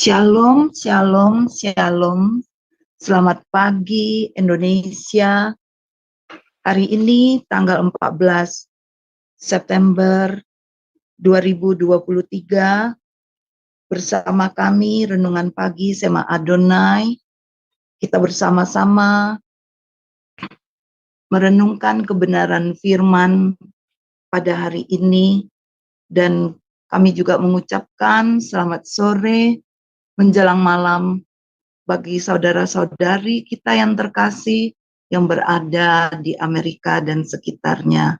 Shalom, shalom, shalom. Selamat pagi Indonesia. Hari ini tanggal 14 September 2023 bersama kami Renungan Pagi Sema Adonai. Kita bersama-sama merenungkan kebenaran firman pada hari ini dan kami juga mengucapkan selamat sore menjelang malam bagi saudara-saudari kita yang terkasih yang berada di Amerika dan sekitarnya.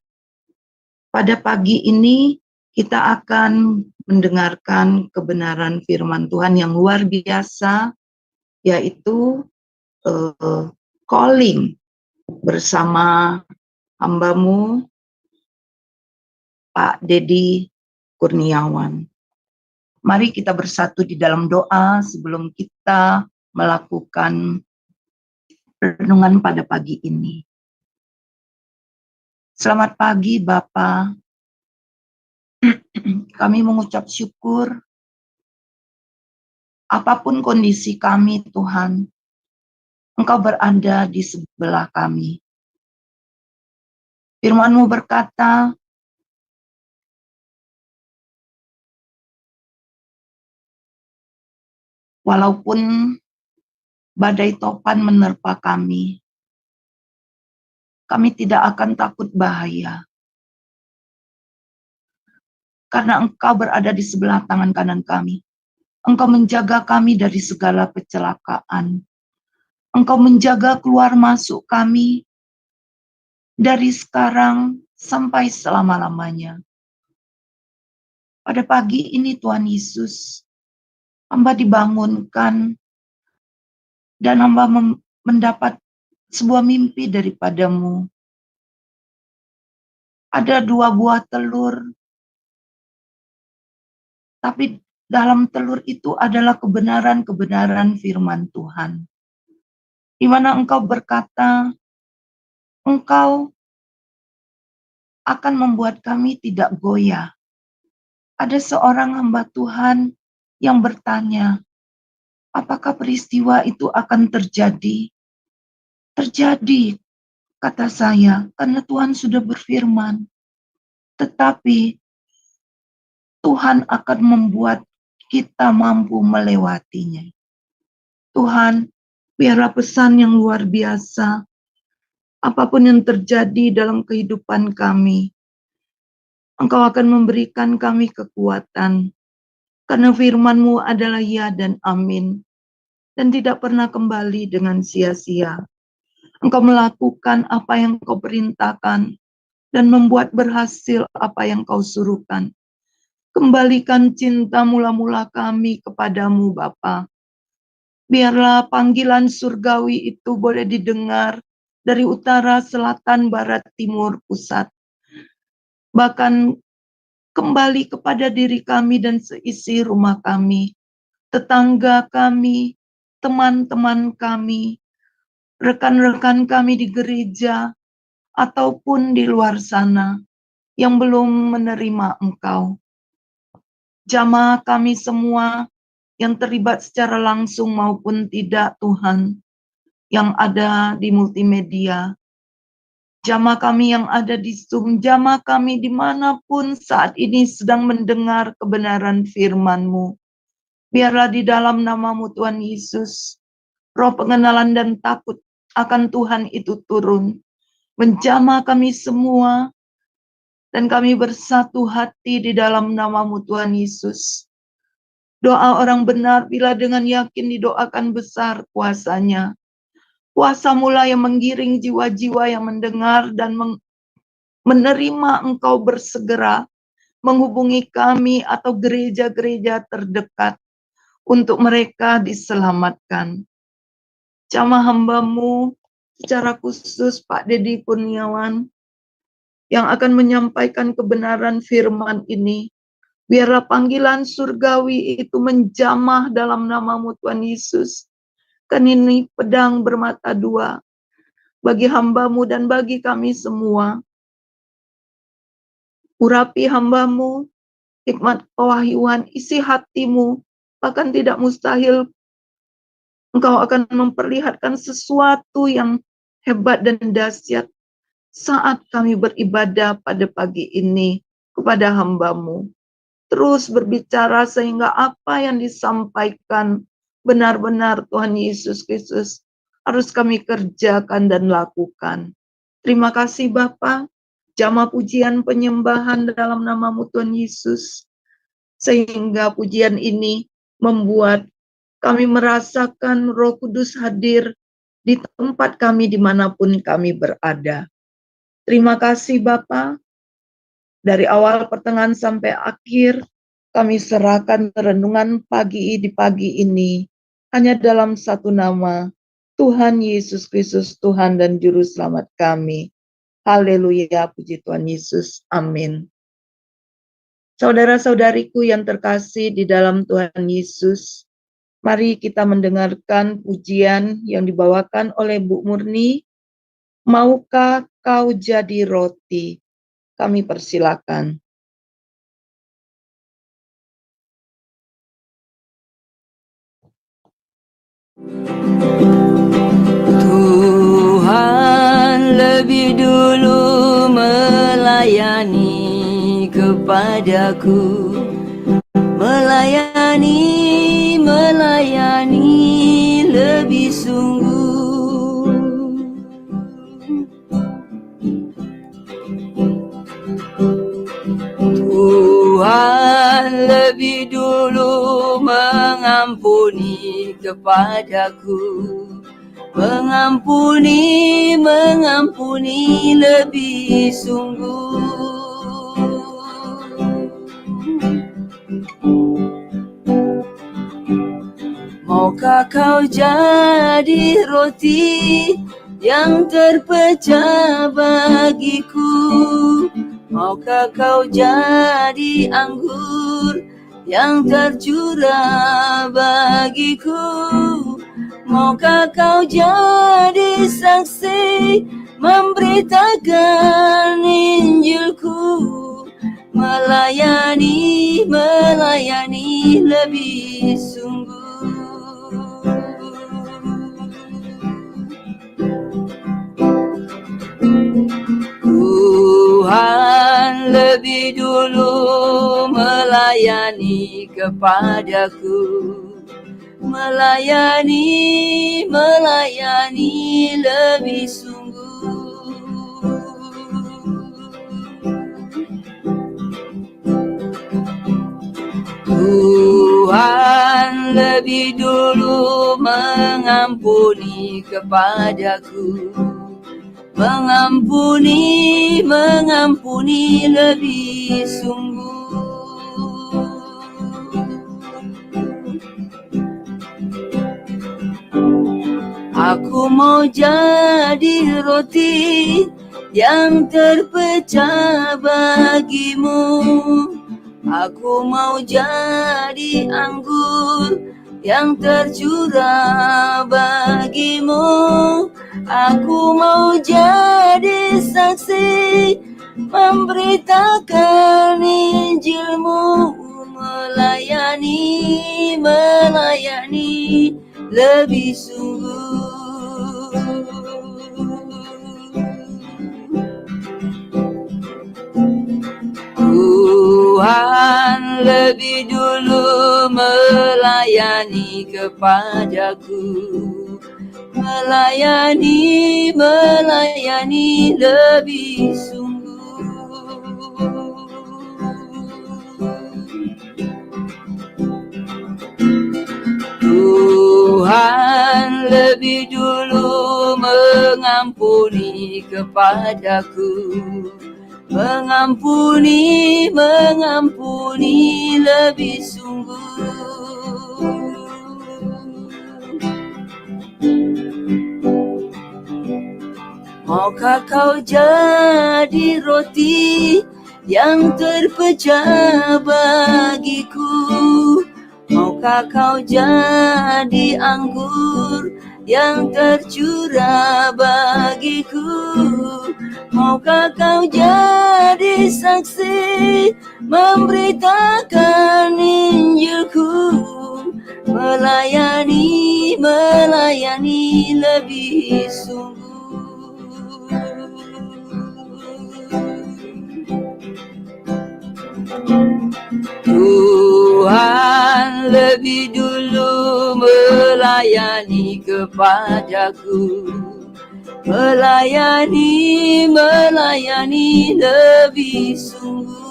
Pada pagi ini kita akan mendengarkan kebenaran firman Tuhan yang luar biasa, yaitu calling bersama hambamu Pak Dedi Kurniawan. Mari kita bersatu di dalam doa sebelum kita melakukan renungan pada pagi ini. Selamat pagi Bapak. Kami mengucap syukur apapun kondisi kami Tuhan, Engkau berada di sebelah kami. Firman-Mu berkata, walaupun badai topan menerpa kami tidak akan takut bahaya. Karena Engkau berada di sebelah tangan kanan kami. Engkau menjaga kami dari segala kecelakaan. Engkau menjaga keluar masuk kami dari sekarang sampai selama-lamanya. Pada pagi ini Tuhan Yesus, hamba dibangunkan dan hamba mendapat sebuah mimpi daripada-Mu. Ada 2 buah telur, tapi dalam telur itu adalah kebenaran-kebenaran firman Tuhan. Di mana Engkau berkata, Engkau akan membuat kami tidak goyah. Ada seorang hamba Tuhan yang bertanya, apakah peristiwa itu akan terjadi? Terjadi, kata saya, karena Tuhan sudah berfirman. Tetapi Tuhan akan membuat kita mampu melewatinya. Tuhan, biarlah pesan yang luar biasa, apapun yang terjadi dalam kehidupan kami, Engkau akan memberikan kami kekuatan, karena firman-Mu adalah ya dan amin, dan tidak pernah kembali dengan sia-sia. Engkau melakukan apa yang Kau perintahkan, dan membuat berhasil apa yang Kau suruhkan. Kembalikan cinta mula-mula kami kepadamu Bapa. Biarlah panggilan surgawi itu boleh didengar dari utara, selatan, barat, timur, pusat. Bahkan kembali kepada diri kami dan seisi rumah kami, tetangga kami, teman-teman kami, rekan-rekan kami di gereja, ataupun di luar sana yang belum menerima Engkau. Jamaah kami semua yang terlibat secara langsung maupun tidak Tuhan, yang ada di multimedia, jamaah kami yang ada di Zoom, jamaah kami dimanapun saat ini sedang mendengar kebenaran firman-Mu. Biarlah di dalam nama-Mu Tuhan Yesus, roh pengenalan dan takut akan Tuhan itu turun, menjamah kami semua, dan kami bersatu hati di dalam nama-Mu Tuhan Yesus. Doa orang benar bila dengan yakin didoakan besar kuasanya. Kuasa mula yang menggiring jiwa-jiwa yang mendengar dan menerima Engkau bersegera menghubungi kami atau gereja-gereja terdekat untuk mereka diselamatkan. Jamaah hamba-Mu secara khusus Pak Dedi Kurniawan yang akan menyampaikan kebenaran firman ini. Biarlah panggilan surgawi itu menjamah dalam nama-Mu Tuhan Yesus. Kan ini pedang bermata dua bagi hamba-Mu dan bagi kami semua. Urapi hamba-Mu, hikmat pewahyuan, isi hati-Mu bahkan tidak mustahil Engkau akan memperlihatkan sesuatu yang hebat dan dahsyat saat kami beribadah pada pagi ini kepada hamba-Mu. Terus berbicara sehingga apa yang disampaikan benar-benar Tuhan Yesus Kristus harus kami kerjakan dan lakukan. Terima kasih Bapa, jamaah pujian penyembahan dalam nama-Mu Tuhan Yesus, sehingga pujian ini membuat kami merasakan Roh Kudus hadir di tempat kami dimanapun kami berada. Terima kasih Bapa, dari awal pertengahan sampai akhir kami serahkan renungan di pagi ini hanya dalam satu nama, Tuhan Yesus Kristus, Tuhan dan Juru Selamat kami. Haleluya, puji Tuhan Yesus. Amin. Saudara-saudariku yang terkasih di dalam Tuhan Yesus, mari kita mendengarkan pujian yang dibawakan oleh Bu Murni. Maukah kau jadi roti? Kami persilakan. Tuhan lebih dulu melayani kepadaku, melayani lebih sungguh. Tuhan lebih dulu mengampuni kepadaku, mengampuni lebih sungguh. Maukah kau jadi roti yang terpecah bagiku? Maukah kau jadi anggur yang tercurah bagiku? Maukah kau jadi saksi memberitakan Injilku? Melayani lebih sungguh. Tuhan lebih dulu melayani kepadaku, melayani lebih sungguh. Tuhan lebih dulu mengampuni kepadaku, mengampuni lebih sungguh. Aku mau jadi roti yang terpecah bagimu. Aku mau jadi anggur yang tercurah bagimu. Aku mau jadi saksi memberitakan Injilmu. Melayani lebih sungguh. Tuhan lebih dulu melayani kepadaku, melayani lebih sungguh. Tuhan lebih dulu mengampuni kepadaku, mengampuni lebih sungguh. Maukah kau jadi roti yang terpecah bagiku? Maukah kau jadi anggur yang tercurah bagiku? Maukah kau jadi saksi memberitakan Injilku? melayani lebih sungguh. Tuhan lebih dulu melayani kepadaku, melayani lebih sungguh.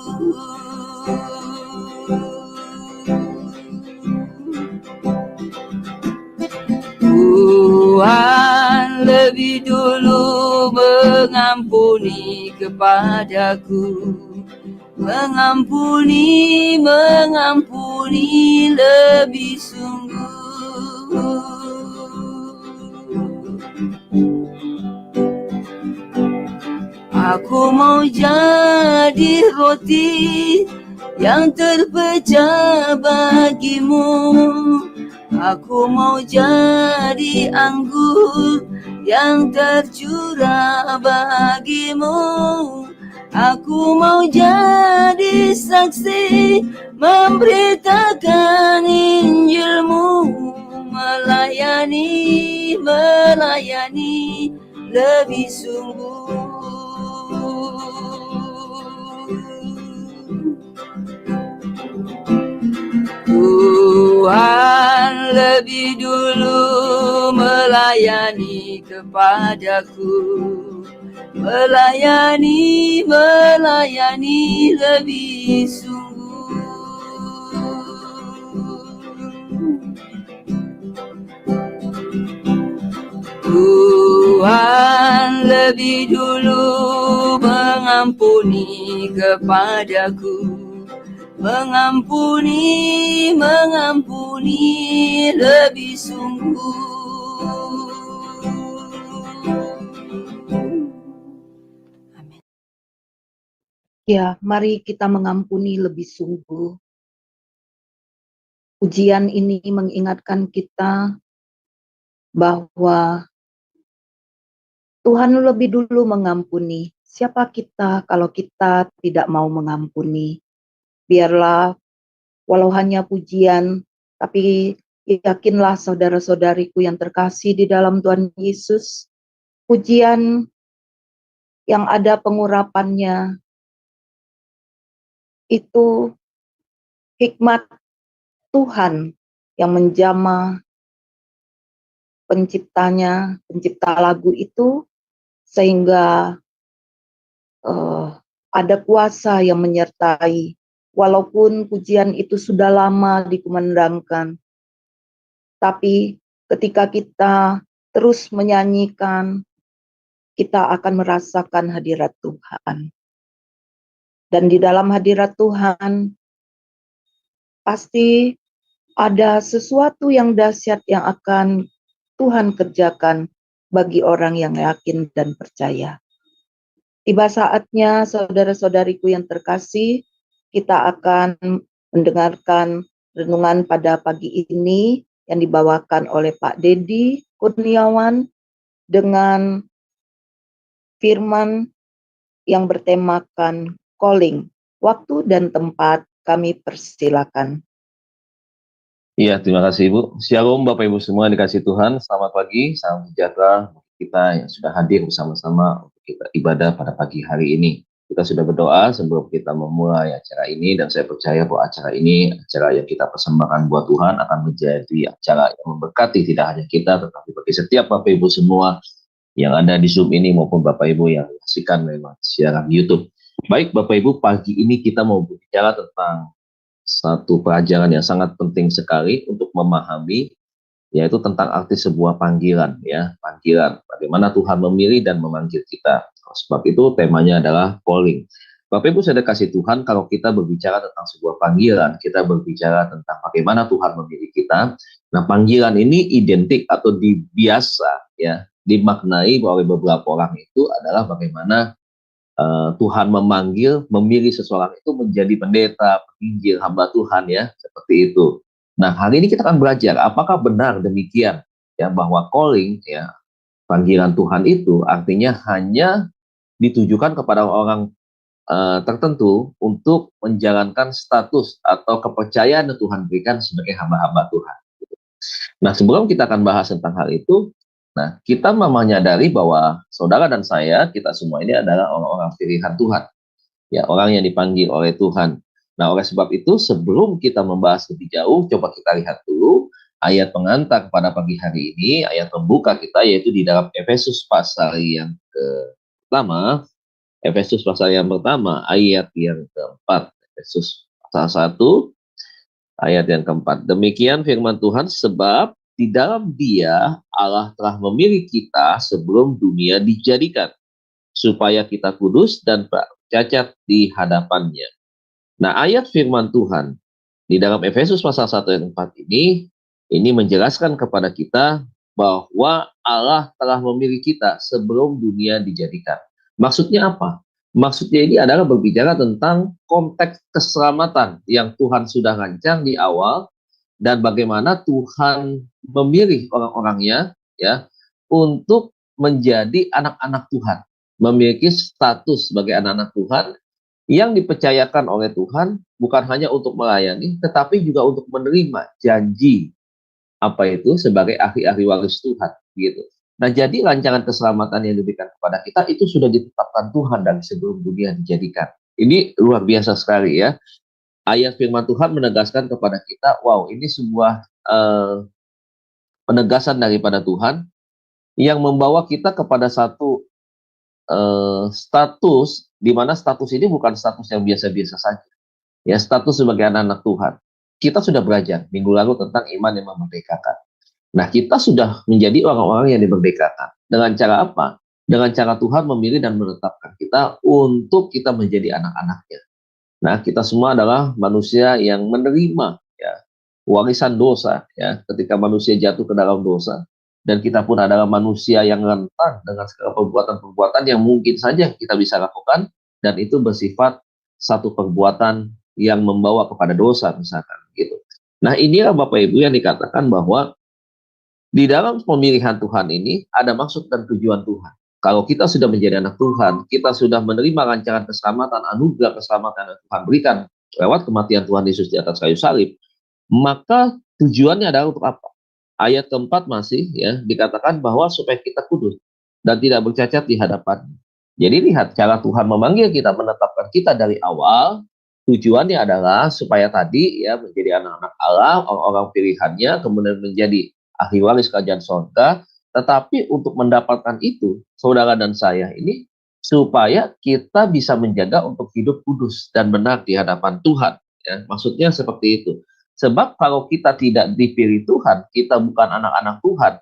Tuhan lebih dulu mengampuni kepadaku, mengampuni lebih sungguh. Aku mau jadi roti yang terpecah bagimu. Aku mau jadi anggur yang tercurah bagimu. Aku mau jadi saksi memberitakan Injilmu, melayani lebih sungguh. Tuhan lebih dulu melayani kepadaku, melayani lebih sungguh. Tuhan lebih dulu mengampuni kepadaku, mengampuni lebih sungguh. Amin. Ya, mari kita mengampuni lebih sungguh. Ujian ini mengingatkan kita bahwa Tuhan lebih dulu mengampuni. Siapa kita kalau kita tidak mau mengampuni? Biarlah walau hanya pujian, tapi yakinlah saudara-saudariku yang terkasih di dalam Tuhan Yesus, pujian yang ada pengurapannya itu hikmat Tuhan yang menjamah pencipta lagu itu, sehingga ada kuasa yang menyertai. Walaupun pujian itu sudah lama dikumandangkan, tapi ketika kita terus menyanyikan, kita akan merasakan hadirat Tuhan. Dan di dalam hadirat Tuhan, pasti ada sesuatu yang dahsyat yang akan Tuhan kerjakan bagi orang yang yakin dan percaya. Tiba saatnya, saudara-saudariku yang terkasih, kita akan mendengarkan renungan pada pagi ini yang dibawakan oleh Pak Dedi Kurniawan dengan firman yang bertemakan calling. Waktu dan tempat kami persilakan. Iya, terima kasih Ibu. Shalom Bapak Ibu semua dikasih Tuhan. Selamat pagi, salam sejahtera kita yang sudah hadir bersama-sama untuk kita ibadah pada pagi hari ini. Kita sudah berdoa sebelum kita memulai acara ini, dan saya percaya bahwa acara ini, acara yang kita persembahkan buat Tuhan, akan menjadi acara yang memberkati tidak hanya kita, tetapi bagi setiap Bapak Ibu semua yang ada di Zoom ini maupun Bapak Ibu yang menyaksikan memang siaran YouTube. Baik Bapak Ibu, pagi ini kita mau berbicara tentang satu pelajaran yang sangat penting sekali untuk memahami, yaitu tentang arti sebuah panggilan, ya, panggilan. Bagaimana Tuhan memilih dan memanggil kita. Sebab itu temanya adalah calling. Bapak Ibu saya kasih Tuhan, kalau kita berbicara tentang sebuah panggilan, kita berbicara tentang bagaimana Tuhan memilih kita. Nah, panggilan ini identik atau biasa, ya, dimaknai oleh beberapa orang itu adalah bagaimana Tuhan memilih seseorang itu menjadi pendeta, penginjil, hamba Tuhan, ya, seperti itu. Nah, hari ini kita akan belajar apakah benar demikian, ya, bahwa calling, ya, panggilan Tuhan itu artinya hanya ditujukan kepada orang tertentu untuk menjalankan status atau kepercayaan yang Tuhan berikan sebagai hamba-hamba Tuhan. Nah, sebelum kita akan bahas tentang hal itu, nah, kita menyadari bahwa saudara dan saya, kita semua ini adalah orang-orang pilihan Tuhan. Ya, orang yang dipanggil oleh Tuhan. Nah, oleh sebab itu, sebelum kita membahas lebih jauh, coba kita lihat dulu ayat pengantar pada pagi hari ini, ayat pembuka kita, yaitu di dalam Efesus pasal yang pertama, Efesus pasal yang pertama, ayat yang keempat. Efesus pasal 1, ayat yang keempat. Demikian firman Tuhan, sebab di dalam Dia Allah telah memilih kita sebelum dunia dijadikan, supaya kita kudus dan tak cacat di hadapannya. Nah, ayat firman Tuhan di dalam Efesus pasal 1 ayat 4 ini menjelaskan kepada kita bahwa Allah telah memilih kita sebelum dunia dijadikan. Maksudnya apa? Maksudnya ini adalah berbicara tentang konteks keselamatan yang Tuhan sudah rancang di awal dan bagaimana Tuhan memilih orang-orangnya ya untuk menjadi anak-anak Tuhan, memiliki status sebagai anak-anak Tuhan yang dipercayakan oleh Tuhan bukan hanya untuk melayani, tetapi juga untuk menerima janji apa itu sebagai ahli-ahli waris Tuhan, gitu. Nah, jadi rancangan keselamatan yang diberikan kepada kita itu sudah ditetapkan Tuhan dari sebelum dunia dijadikan. Ini luar biasa sekali ya. Ayat firman Tuhan menegaskan kepada kita, wow, ini sebuah penegasan daripada Tuhan yang membawa kita kepada satu status, di mana status ini bukan status yang biasa-biasa saja. Ya, status sebagai anak-anak Tuhan. Kita sudah belajar minggu lalu tentang iman yang memerdekakan. Nah, kita sudah menjadi orang-orang yang dimerdekakan. Dengan cara apa? Dengan cara Tuhan memilih dan menetapkan kita untuk kita menjadi anak-anaknya. Nah, kita semua adalah manusia yang menerima ya warisan dosa ya ketika manusia jatuh ke dalam dosa, dan kita pun adalah manusia yang rentan dengan segala perbuatan-perbuatan yang mungkin saja kita bisa lakukan, dan itu bersifat satu perbuatan yang membawa kepada dosa misalkan gitu. Nah, inilah Bapak Ibu yang dikatakan bahwa di dalam pemilihan Tuhan ini ada maksud dan tujuan Tuhan. Kalau kita sudah menjadi anak Tuhan, kita sudah menerima rancangan keselamatan, anugerah keselamatan yang Tuhan berikan lewat kematian Tuhan Yesus di atas kayu salib, maka tujuannya adalah untuk apa? Ayat keempat masih ya dikatakan bahwa supaya kita kudus dan tidak bercacat di hadapannya. Jadi lihat cara Tuhan memanggil kita, menetapkan kita dari awal. Tujuannya adalah supaya tadi ya menjadi anak-anak Allah, orang-orang pilihannya, kemudian menjadi ahli waris kerajaan sorga. Tetapi untuk mendapatkan itu, saudara dan saya ini, supaya kita bisa menjaga untuk hidup kudus dan benar di hadapan Tuhan. Ya, maksudnya seperti itu. Sebab kalau kita tidak dipilih Tuhan, kita bukan anak-anak Tuhan,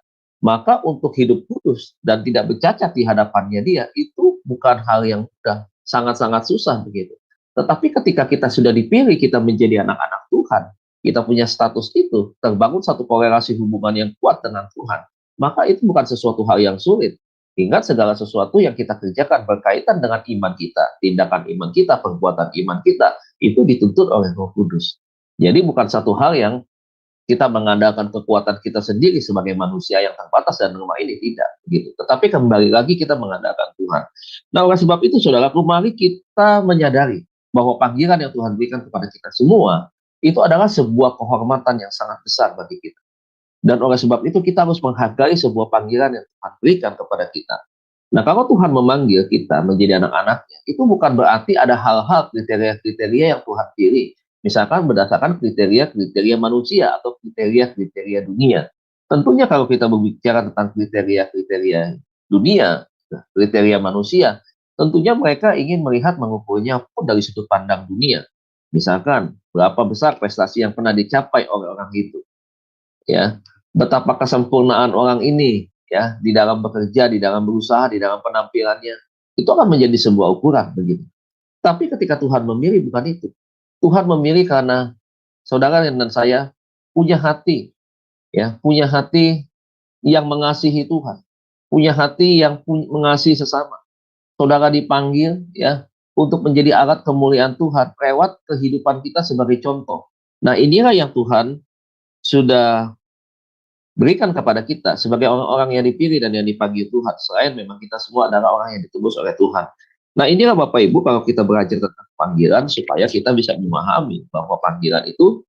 maka untuk hidup kudus dan tidak bercacat di hadapannya Dia, itu bukan hal yang mudah, sangat-sangat susah begitu. Tetapi ketika kita sudah dipilih, kita menjadi anak-anak Tuhan, kita punya status itu, terbangun satu korelasi hubungan yang kuat dengan Tuhan, maka itu bukan sesuatu hal yang sulit. Ingat, segala sesuatu yang kita kerjakan berkaitan dengan iman kita, tindakan iman kita, perbuatan iman kita, itu dituntut oleh Roh Kudus. Jadi bukan satu hal yang kita mengandalkan kekuatan kita sendiri sebagai manusia yang terbatas dan lemah ini, tidak gitu. Tetapi kembali lagi kita mengandalkan Tuhan. Nah, oleh sebab itu saudaraku, mari kita menyadari bahwa panggilan yang Tuhan berikan kepada kita semua itu adalah sebuah kehormatan yang sangat besar bagi kita. Dan oleh sebab itu kita harus menghargai sebuah panggilan yang Tuhan berikan kepada kita. Nah, kalau Tuhan memanggil kita menjadi anak-anaknya, itu bukan berarti ada hal-hal kriteria-kriteria yang Tuhan pilih. Misalkan berdasarkan kriteria-kriteria manusia atau kriteria-kriteria dunia. Tentunya kalau kita berbicara tentang kriteria-kriteria dunia, kriteria manusia, tentunya mereka ingin melihat mengukurnya pun dari sudut pandang dunia. Misalkan berapa besar prestasi yang pernah dicapai oleh orang itu, ya, betapa kesempurnaan orang ini ya di dalam bekerja, di dalam berusaha, di dalam penampilannya, itu akan menjadi sebuah ukuran begitu. Tapi ketika Tuhan memilih, bukan itu. Tuhan memilih karena saudara dan saya punya hati, ya, punya hati yang mengasihi Tuhan, punya hati yang mengasihi sesama. Saudara dipanggil ya untuk menjadi alat kemuliaan Tuhan lewat kehidupan kita sebagai contoh. Nah, inilah yang Tuhan sudah berikan kepada kita sebagai orang-orang yang dipilih dan yang dipanggil Tuhan. Selain memang kita semua adalah orang yang ditebus oleh Tuhan. Nah, inilah Bapak Ibu kalau kita belajar tentang panggilan supaya kita bisa memahami bahwa panggilan itu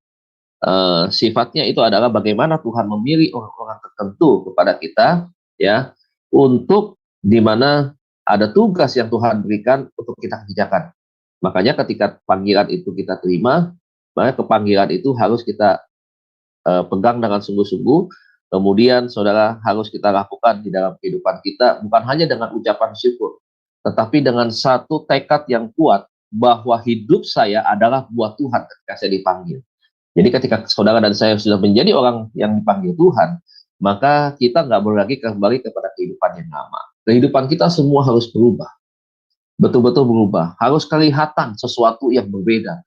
sifatnya itu adalah bagaimana Tuhan memilih orang-orang tertentu kepada kita, ya, untuk di mana ada tugas yang Tuhan berikan untuk kita kerjakan. Makanya ketika panggilan itu kita terima, maka kepanggilan itu harus kita pegang dengan sungguh-sungguh. Kemudian saudara harus kita lakukan di dalam kehidupan kita, bukan hanya dengan ucapan syukur, tetapi dengan satu tekad yang kuat bahwa hidup saya adalah buat Tuhan ketika saya dipanggil. Jadi ketika saudara dan saya sudah menjadi orang yang dipanggil Tuhan, maka kita nggak boleh lagi kembali kepada kehidupan yang lama. Kehidupan kita semua harus berubah, betul-betul berubah. Harus kelihatan sesuatu yang berbeda.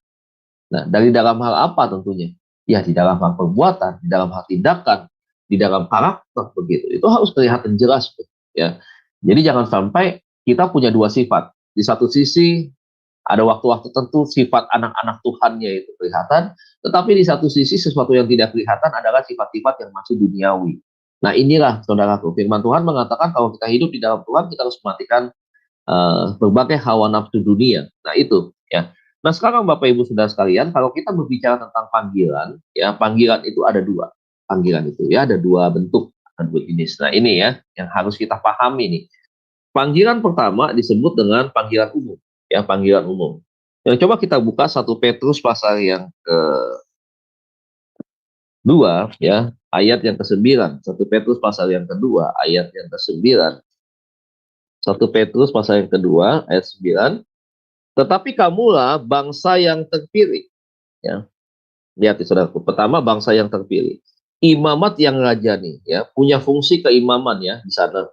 Nah, dari dalam hal apa tentunya? Ya, di dalam hal perbuatan, di dalam hal tindakan, di dalam karakter begitu. Itu harus kelihatan jelas, ya. Jadi jangan sampai kita punya dua sifat. Di satu sisi ada waktu-waktu tertentu sifat anak-anak Tuhannya itu kelihatan, tetapi di satu sisi sesuatu yang tidak kelihatan adalah sifat-sifat yang masih duniawi. Nah, inilah saudaraku, firman Tuhan mengatakan kalau kita hidup di dalam Tuhan, kita harus mematikan berbagai hawa nafsu dunia. Nah, itu ya. Nah, sekarang Bapak Ibu Saudara sekalian, kalau kita berbicara tentang panggilan, ya, panggilan itu ada dua. Panggilan itu ya ada dua bentuk, ada dua jenis. Nah, ini ya yang harus kita pahami nih. Panggilan pertama disebut dengan panggilan umum, ya, panggilan umum. Yang coba kita buka 1 Petrus pasal yang kedua, ya, ayat yang ke-9. 1 Petrus pasal yang kedua, ayat yang ke-9. 1 Petrus pasal yang kedua, ayat 9. Tetapi kamulah bangsa yang terpilih. Ya. Lihat saudaraku. Pertama, bangsa yang terpilih. Imamat yang rajani, ya, punya fungsi keimaman ya di sana.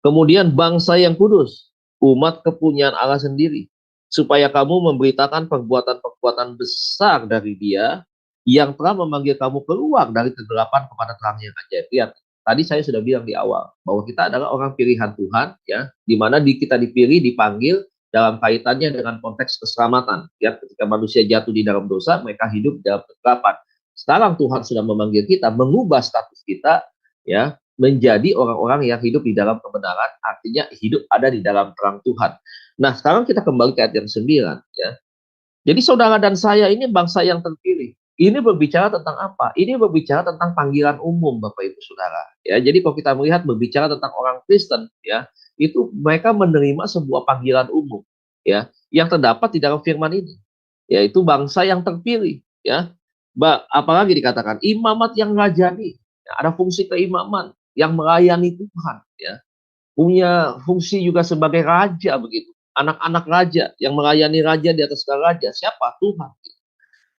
Kemudian bangsa yang kudus, umat kepunyaan Allah sendiri, supaya kamu memberitakan perbuatan-perbuatan besar dari Dia yang telah memanggil kamu keluar dari kegelapan kepada terang yang ajaib. Lihat, tadi saya sudah bilang di awal bahwa kita adalah orang pilihan Tuhan, ya, di mana kita dipilih, dipanggil dalam kaitannya dengan konteks keselamatan. Ya, ketika manusia jatuh di dalam dosa, mereka hidup dalam kegelapan. Sekarang Tuhan sudah memanggil kita, mengubah status kita, ya, menjadi orang-orang yang hidup di dalam kebenaran, artinya hidup ada di dalam terang Tuhan. Nah, sekarang kita kembali ke ayat yang 9, ya. Jadi saudara dan saya ini bangsa yang terpilih. Ini berbicara tentang apa? Ini berbicara tentang panggilan umum, Bapak Ibu Saudara. Ya, jadi kalau kita melihat berbicara tentang orang Kristen, ya, itu mereka menerima sebuah panggilan umum, ya, yang terdapat di dalam firman ini, yaitu bangsa yang terpilih, ya. Apalagi dikatakan imamat yang rajani, ya, ada fungsi keimaman yang melayani Tuhan, ya, punya fungsi juga sebagai raja begitu, anak-anak raja yang melayani raja di atas segala raja, siapa? Tuhan.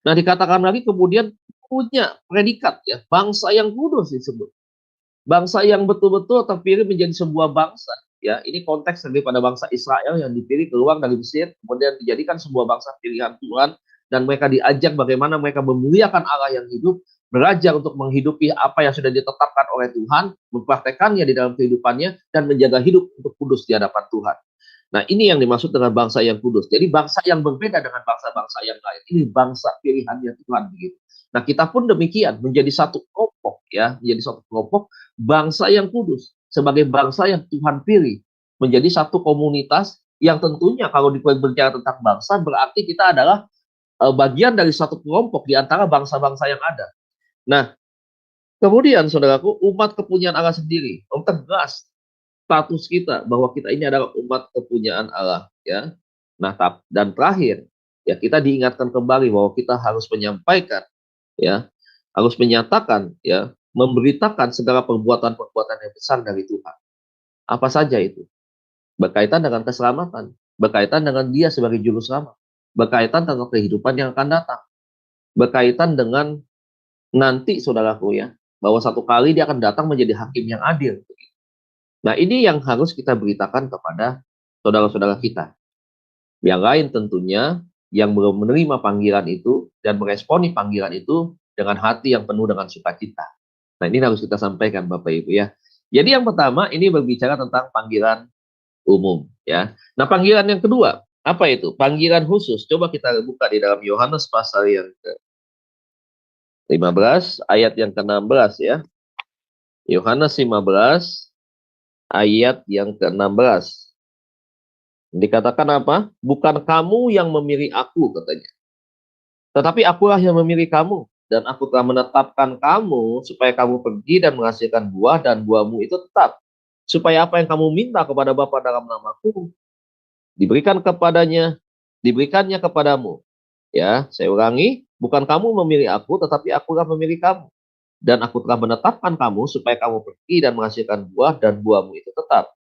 Nah, dikatakan lagi kemudian punya predikat, ya, bangsa yang kudus disebut. Bangsa yang betul-betul terpilih menjadi sebuah bangsa, ya. Ini konteks daripada bangsa Israel yang dipilih keluar dari Mesir, kemudian dijadikan sebuah bangsa pilihan Tuhan, dan mereka diajak bagaimana mereka memuliakan Allah yang hidup, belajar untuk menghidupi apa yang sudah ditetapkan oleh Tuhan, mempraktekannya di dalam kehidupannya, dan menjaga hidup untuk kudus di hadapan Tuhan. Nah, ini yang dimaksud dengan bangsa yang kudus. Jadi bangsa yang berbeda dengan bangsa-bangsa yang lain. Ini bangsa pilihannya Tuhan begitu. Nah, kita pun demikian, menjadi satu kelompok, ya, menjadi satu kelompok bangsa yang kudus, sebagai bangsa yang Tuhan pilih, menjadi satu komunitas yang tentunya kalau berbicara tentang bangsa berarti kita adalah bagian dari satu kelompok di antara bangsa-bangsa yang ada. Nah, kemudian saudaraku, umat kepunyaan Allah sendiri, tegas status kita bahwa kita ini adalah umat kepunyaan Allah, ya. Nah, dan terakhir, ya, kita diingatkan kembali bahwa kita harus menyampaikan, ya, harus menyatakan, ya, memberitakan segala perbuatan-perbuatan yang besar dari Tuhan. Apa saja itu? Berkaitan dengan keselamatan, berkaitan dengan Dia sebagai juru selamat, berkaitan dengan kehidupan yang akan datang, berkaitan dengan nanti saudaraku, ya, bahwa satu kali Dia akan datang menjadi hakim yang adil. Nah, ini yang harus kita beritakan kepada saudara-saudara kita. Yang lain tentunya yang belum menerima panggilan itu dan meresponi panggilan itu dengan hati yang penuh dengan sukacita. Nah, ini harus kita sampaikan Bapak Ibu, ya. Jadi yang pertama ini berbicara tentang panggilan umum, ya. Nah, panggilan yang kedua, apa itu? Panggilan khusus. Coba kita buka di dalam Yohanes pasal yang ke-15 ayat yang ke-16, ya. Yohanes 15 ayat yang ke-16. Dikatakan apa? Bukan kamu yang memilih aku, katanya. Tetapi akulah yang memilih kamu dan aku telah menetapkan kamu supaya kamu pergi dan menghasilkan buah dan buahmu itu tetap. Supaya apa yang kamu minta kepada Bapa dalam namaku diberikannya kepadamu. Ya, saya ulangi, bukan kamu memilih aku, tetapi aku yang memilih kamu. Dan aku telah menetapkan kamu supaya kamu pergi dan menghasilkan buah dan buahmu itu tetap.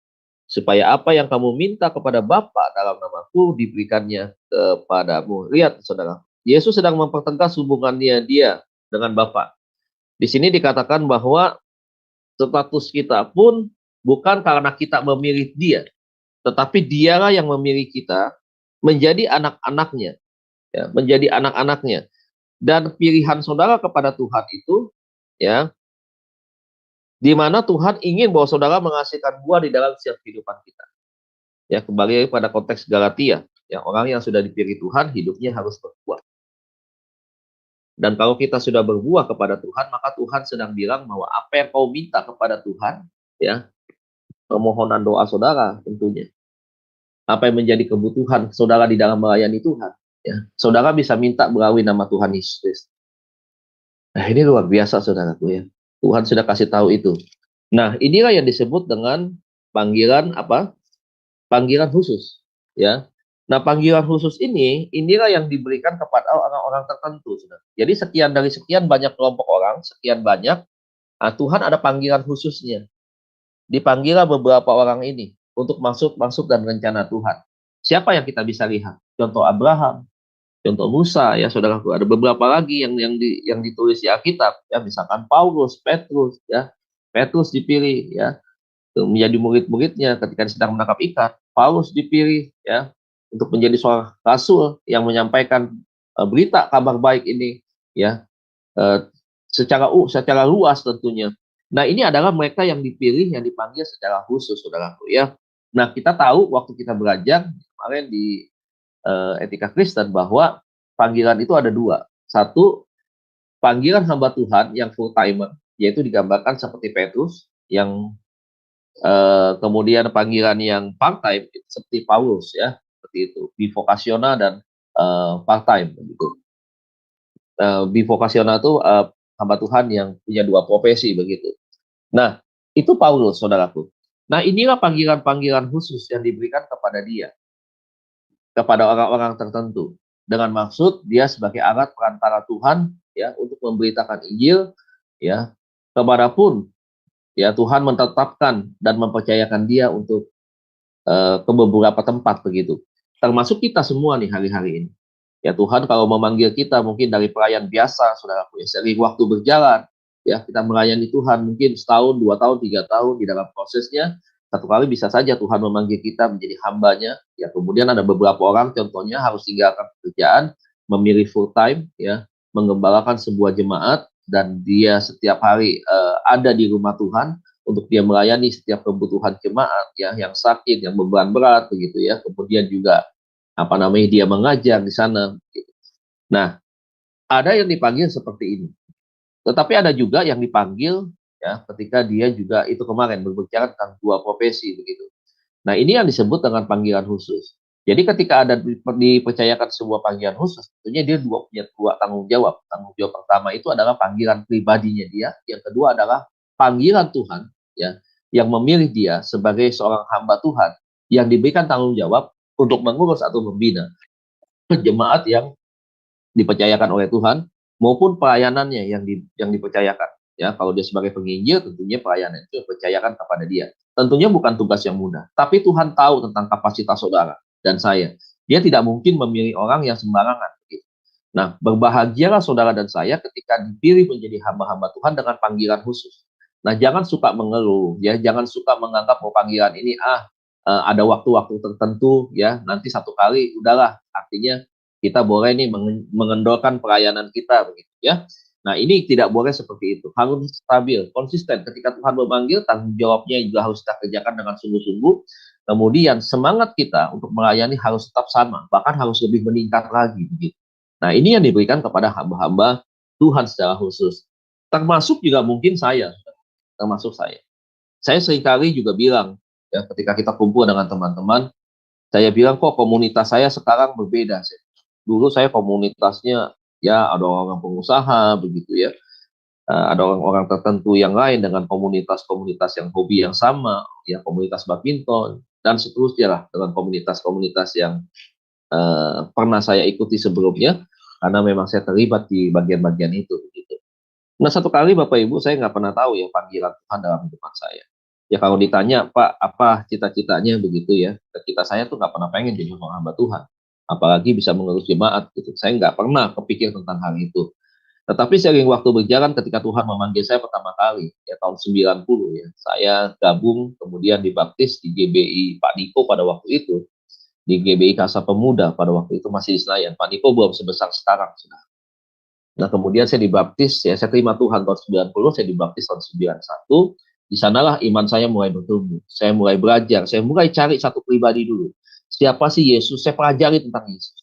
Supaya apa yang kamu minta kepada Bapa dalam namaku diberikannya kepadamu. Lihat, saudara, Yesus sedang mempertegas hubungannya dia dengan Bapa. Di sini dikatakan bahwa status kita pun bukan karena kita memilih dia, tetapi dialah yang memilih kita menjadi anak-anaknya, ya, menjadi anak-anaknya. Dan pilihan saudara kepada Tuhan itu, ya, di mana Tuhan ingin bahwa saudara menghasilkan buah di dalam setiap kehidupan kita. Ya, kembali pada konteks Galatia, ya, orang yang sudah dipilih Tuhan hidupnya harus berbuah. Dan kalau kita sudah berbuah kepada Tuhan, maka Tuhan sedang bilang bahwa apa yang kau minta kepada Tuhan, ya, permohonan doa saudara tentunya. Apa yang menjadi kebutuhan saudara di dalam melayani Tuhan, ya, saudara bisa minta melalui nama Tuhan Yesus. Nah, ini luar biasa saudaraku, ya. Tuhan sudah kasih tahu itu. Nah, inilah yang disebut dengan panggilan apa? Panggilan khusus, ya. Nah, panggilan khusus inilah yang diberikan kepada orang-orang tertentu, saudara. Jadi sekian dari sekian banyak kelompok orang, sekian banyak, Tuhan ada panggilan khususnya. Dipanggillah beberapa orang ini untuk masuk dan rencana Tuhan. Siapa yang kita bisa lihat? Contoh Abraham, contoh Musa, ya saudaraku. Ada beberapa lagi yang ditulis di Alkitab, ya, misalkan Paulus, Petrus, ya. Petrus dipilih, ya, menjadi murid-muridnya ketika sedang menangkap ikan. Paulus dipilih, ya, untuk menjadi seorang rasul yang menyampaikan berita kabar baik ini, ya, secara luas tentunya. Nah, ini adalah mereka yang dipilih, yang dipanggil secara khusus, saudaraku, ya. Nah, kita tahu waktu kita belajar kemarin di etika Kristen bahwa panggilan itu ada dua. Satu, panggilan hamba Tuhan yang full timer, yaitu digambarkan seperti Petrus, yang kemudian panggilan yang part time seperti Paulus, ya, seperti itu, bivokasional dan part time begitu. Bivokasional itu hamba Tuhan yang punya dua profesi begitu. Nah, itu Paulus, saudaraku. Nah, inilah panggilan-panggilan khusus yang diberikan kepada dia, kepada orang-orang tertentu, dengan maksud dia sebagai alat perantara Tuhan, ya, untuk memberitakan Injil, ya, kemanapun, ya, Tuhan menetapkan dan mempercayakan dia untuk ke beberapa tempat begitu. Termasuk kita semua nih hari-hari ini. Ya, Tuhan kalau memanggil kita mungkin dari pelayan biasa, saudaraku, ya, sering waktu berjalan, ya, kita melayani Tuhan mungkin setahun, 2 tahun, 3 tahun, di dalam prosesnya satu kali bisa saja Tuhan memanggil kita menjadi hambanya, ya, kemudian ada beberapa orang contohnya harus tinggalkan pekerjaan, memilih full time, ya, mengembalakan sebuah jemaat, dan dia setiap hari ada di rumah Tuhan untuk dia melayani setiap kebutuhan jemaat, ya, yang sakit, yang beban berat begitu, ya. Kemudian juga dia mengajar di sana gitu. Nah, ada yang dipanggil seperti ini. Tetapi ada juga yang dipanggil, ya, ketika dia juga itu kemarin berbicara tentang dua profesi begitu. Nah, ini yang disebut dengan panggilan khusus. Jadi ketika ada dipercayakan sebuah panggilan khusus, tentunya dia punya dua tanggung jawab. Tanggung jawab pertama itu adalah panggilan pribadinya dia, yang kedua adalah panggilan Tuhan, ya, yang memilih dia sebagai seorang hamba Tuhan yang diberikan tanggung jawab untuk mengurus atau membina jemaat yang dipercayakan oleh Tuhan, maupun pelayanannya yang dipercayakan. Ya, kalau dia sebagai penginjil, tentunya pelayanan itu dipercayakan kepada dia. Tentunya bukan tugas yang mudah, tapi Tuhan tahu tentang kapasitas saudara dan saya. Dia tidak mungkin memilih orang yang sembarangan. Nah, berbahagialah saudara dan saya ketika dipilih menjadi hamba-hamba Tuhan dengan panggilan khusus. Nah, jangan suka mengeluh, ya, jangan suka menganggap bahwa panggilan ini ada waktu-waktu tertentu, ya, nanti satu kali udahlah, artinya kita boleh nih mengendorkan pelayanan kita begitu, ya. Nah, ini tidak boleh seperti itu. Harus stabil, konsisten. Ketika Tuhan memanggil, tanggung jawabnya juga harus kita kerjakan dengan sungguh-sungguh. Kemudian semangat kita untuk melayani harus tetap sama, bahkan harus lebih meningkat lagi begitu. Nah, ini yang diberikan kepada hamba-hamba Tuhan secara khusus. Termasuk juga mungkin saya, termasuk saya. Saya seringkali juga bilang, ya, ketika kita kumpul dengan teman-teman, saya bilang kok komunitas saya sekarang berbeda. Dulu saya komunitasnya Ya, ada orang pengusaha begitu ya. Ada orang-orang tertentu yang lain dengan komunitas-komunitas yang hobi yang sama, ya komunitas badminton dan seterusnya lah dengan komunitas-komunitas yang pernah saya ikuti sebelumnya karena memang saya terlibat di bagian-bagian itu begitu. Nah, satu kali Bapak Ibu saya nggak pernah tahu ya panggilan Tuhan dalam kehidupan saya. Ya kalau ditanya Pak apa cita-citanya begitu ya, cita saya tuh nggak pernah pengen jadi seorang hamba Tuhan, apalagi bisa mengurus jemaat gitu. Saya nggak pernah kepikir tentang hal itu. Tetapi seiring waktu berjalan ketika Tuhan memanggil saya pertama kali, ya tahun 90 ya, saya gabung kemudian dibaptis di GBI Pak Niko pada waktu itu, di GBI Kasa Pemuda pada waktu itu masih di Senayan. Pak Niko belum sebesar sekarang. Nah kemudian saya dibaptis, ya saya terima Tuhan tahun 90, saya dibaptis tahun 91, di sanalah iman saya mulai bertumbuh, saya mulai belajar, saya mulai cari satu pribadi dulu. Siapa sih Yesus? Saya pelajari tentang Yesus.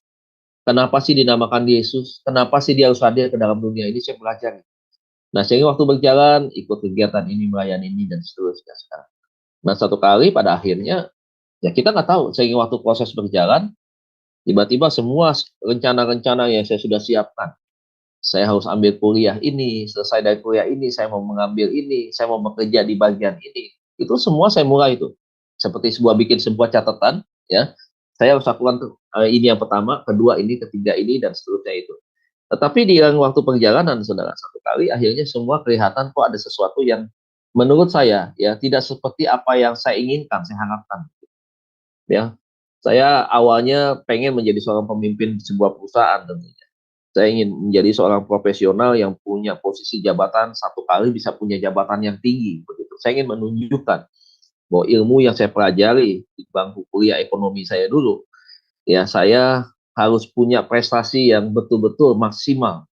Kenapa sih dinamakan Yesus? Kenapa sih dia harus hadir ke dalam dunia ini? Saya pelajari. Nah, sehingga waktu berjalan, ikut kegiatan ini, melayani ini, dan seterusnya. Nah, satu kali pada akhirnya, ya kita nggak tahu, sehingga waktu proses berjalan, tiba-tiba semua rencana-rencana yang saya sudah siapkan. Saya harus ambil kuliah ini, selesai dari kuliah ini, saya mau mengambil ini, saya mau bekerja di bagian ini. Itu semua saya mulai itu. Seperti bikin sebuah catatan, ya. Saya harus lakukan ini yang pertama, kedua ini, ketiga ini, dan seterusnya itu. Tetapi di waktu perjalanan, saudara, satu kali akhirnya semua kelihatan kok ada sesuatu yang menurut saya ya tidak seperti apa yang saya inginkan, saya harapkan. Ya, saya awalnya pengen menjadi seorang pemimpin di sebuah perusahaan tentunya. Saya ingin menjadi seorang profesional yang punya posisi jabatan satu kali bisa punya jabatan yang tinggi begitu. Saya ingin menunjukkan bahwa ilmu yang saya pelajari di bangku kuliah ekonomi saya dulu, ya saya harus punya prestasi yang betul-betul maksimal.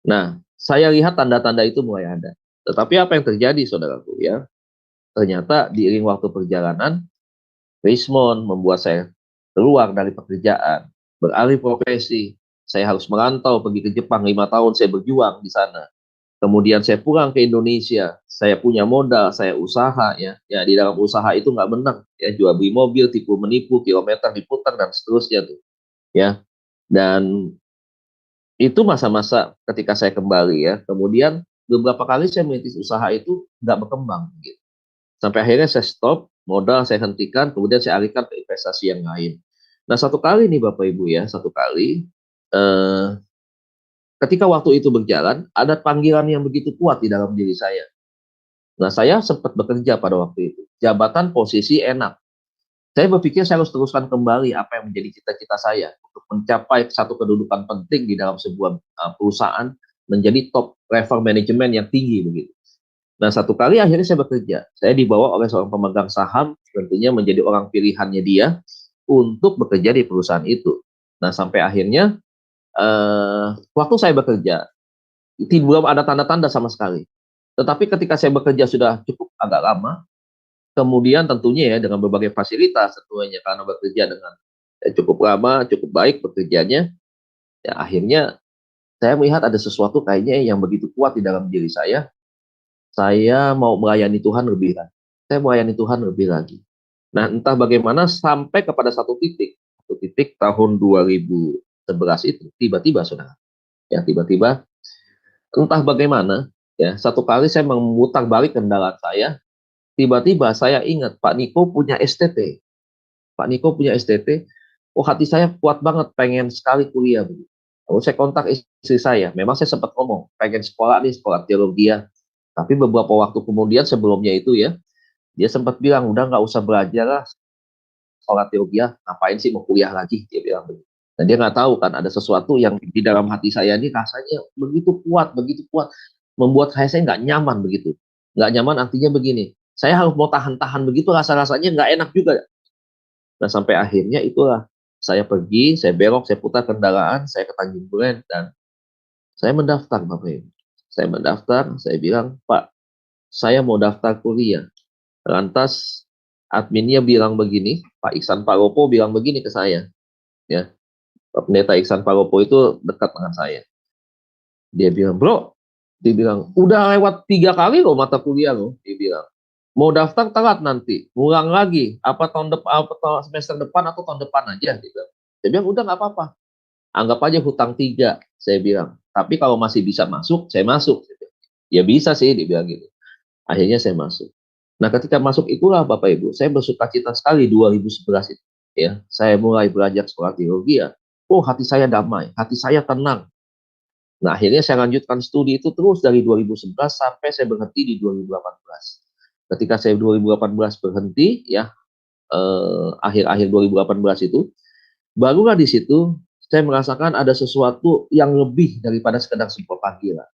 Nah, saya lihat tanda-tanda itu mulai ada. Tetapi apa yang terjadi, saudaraku ya? Ternyata diiring waktu perjalanan, Rismond membuat saya keluar dari pekerjaan, beralih profesi. Saya harus merantau pergi ke Jepang 5 tahun, saya berjuang di sana. Kemudian saya pulang ke Indonesia, saya punya modal, saya usaha ya. Ya di dalam usaha itu nggak menang, ya jual beli mobil, tipu menipu, kilometer diputar dan seterusnya tuh, ya. Dan itu masa-masa ketika saya kembali ya. Kemudian beberapa kali saya merintis usaha itu nggak berkembang gitu. Sampai akhirnya saya stop, modal saya hentikan, kemudian saya alihkan ke investasi yang lain. Nah satu kali nih Bapak Ibu ya, satu kali eh, ketika waktu itu berjalan, ada panggilan yang begitu kuat di dalam diri saya. Nah saya sempat bekerja pada waktu itu, jabatan posisi enak. Saya berpikir saya harus teruskan kembali apa yang menjadi cita-cita saya untuk mencapai satu kedudukan penting di dalam sebuah perusahaan, menjadi top level manajemen yang tinggi begitu. Nah, satu kali akhirnya saya bekerja. Saya dibawa oleh seorang pemegang saham, tentunya menjadi orang pilihannya dia untuk bekerja di perusahaan itu. Nah, sampai akhirnya waktu saya bekerja, belum ada tanda-tanda sama sekali. Tetapi ketika saya bekerja sudah cukup agak lama, kemudian tentunya ya dengan berbagai fasilitas tentunya karena bekerja dengan cukup lama, cukup baik bekerjanya, ya akhirnya saya melihat ada sesuatu kayaknya yang begitu kuat di dalam diri saya mau melayani Tuhan lebih lagi. Saya melayani Tuhan lebih lagi. Nah, entah bagaimana sampai kepada satu titik tahun 2011 itu, tiba-tiba saudara, ya tiba-tiba, entah bagaimana, ya satu kali saya memutar balik kendaraan saya, tiba-tiba saya ingat Pak Niko punya STT. Pak Niko punya STT, oh hati saya kuat banget, pengen sekali kuliah. Lalu saya kontak istri saya, memang saya sempat ngomong, pengen sekolah nih, sekolah teologi ya. Tapi beberapa waktu kemudian sebelumnya itu ya, dia sempat bilang, udah nggak usah belajar lah, sekolah teologi ya, ngapain sih mau kuliah lagi, dia bilang begitu. Dan dia nggak tahu kan, ada sesuatu yang di dalam hati saya ini rasanya begitu kuat, membuat saya nggak nyaman begitu. Nggak nyaman artinya begini, saya harus mau tahan-tahan begitu, rasa-rasanya nggak enak juga. Nah sampai akhirnya itulah, saya pergi, saya belok, saya putar kendaraan, saya ke Tanjung Duren, dan saya mendaftar Bapak Ibu. Saya mendaftar, saya bilang, Pak, saya mau daftar kuliah. Lantas adminnya bilang begini, Pak Iksan Paropo bilang begini ke saya, ya, Pak Pendeta Iksan Paropo itu dekat dengan saya. Dia bilang, bro, dia bilang, udah lewat 3 kali loh mata kuliah loh, dia bilang. Mau daftar telat nanti, ngulang lagi, apa tahun depan, apa semester depan atau tahun depan aja, dia bilang. Dia bilang, udah nggak apa-apa, anggap aja hutang 3. Saya bilang, tapi kalau masih bisa masuk, saya masuk. Ya bisa sih, dibilang gitu. Akhirnya saya masuk. Nah, ketika masuk itulah Bapak Ibu, saya bersukacita sekali 2011 itu. Ya, saya mulai belajar sekolah teologi ya. Oh, hati saya damai, hati saya tenang. Nah, akhirnya saya lanjutkan studi itu terus dari 2011 sampai saya berhenti di 2018. Ketika saya 2018 berhenti, ya, akhir-akhir 2018 itu, barulah di situ saya merasakan ada sesuatu yang lebih daripada sekedar sebuah panggilan.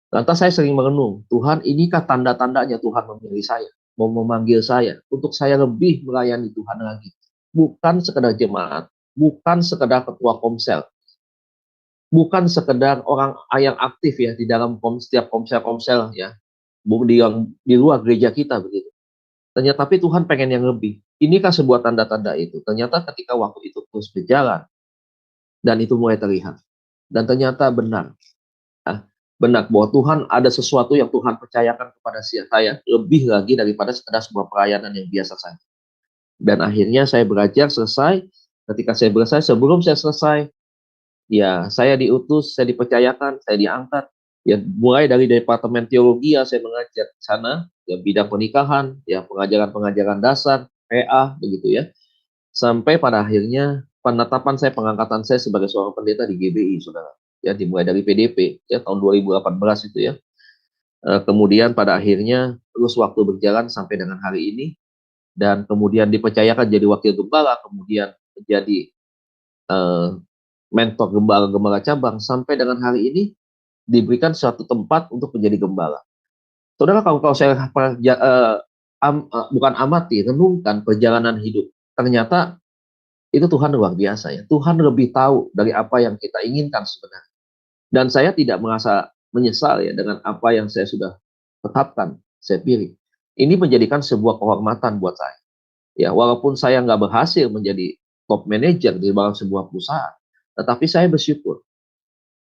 Lantas saya sering merenung, Tuhan, inikah tanda-tandanya Tuhan memilih saya, mau memanggil saya, untuk saya lebih melayani Tuhan lagi. Bukan sekedar jemaat, bukan sekedar ketua komsel, bukan sekedar orang yang aktif ya di dalam setiap komsel-komsel ya, di luar gereja kita begitu. Ternyata tapi Tuhan pengen yang lebih. Inikah sebuah tanda-tanda itu? Ternyata ketika waktu itu terus berjalan dan itu mulai terlihat. Dan ternyata benar. Ah, benar bahwa Tuhan ada sesuatu yang Tuhan percayakan kepada saya lebih lagi daripada sekedar sebuah pelayanan yang biasa saja. Dan akhirnya saya belajar selesai. Ketika saya selesai, sebelum saya selesai, ya saya diutus, saya dipercayakan, saya diangkat. Ya mulai dari departemen teologi ya saya mengajar di sana, ya bidang pernikahan, ya pengajaran-pengajaran dasar, PA begitu ya. Sampai pada akhirnya penetapan saya, pengangkatan saya sebagai seorang pendeta di GBI, saudara. Ya dimulai dari PDP ya tahun 2018 itu ya. Kemudian pada akhirnya terus waktu berjalan sampai dengan hari ini, dan kemudian dipercayakan jadi wakil gembala, kemudian menjadi eh, mentor gembala-gembala cabang, sampai dengan hari ini diberikan suatu tempat untuk menjadi gembala. Saudara, kalau saya bukan amati, renungkan perjalanan hidup, ternyata itu Tuhan luar biasa ya. Tuhan lebih tahu dari apa yang kita inginkan sebenarnya. Dan saya tidak merasa menyesal ya dengan apa yang saya sudah tetapkan, saya pilih. Ini menjadikan sebuah kehormatan buat saya. Ya, walaupun saya nggak berhasil menjadi top manager di dalam sebuah perusahaan, tetapi saya bersyukur.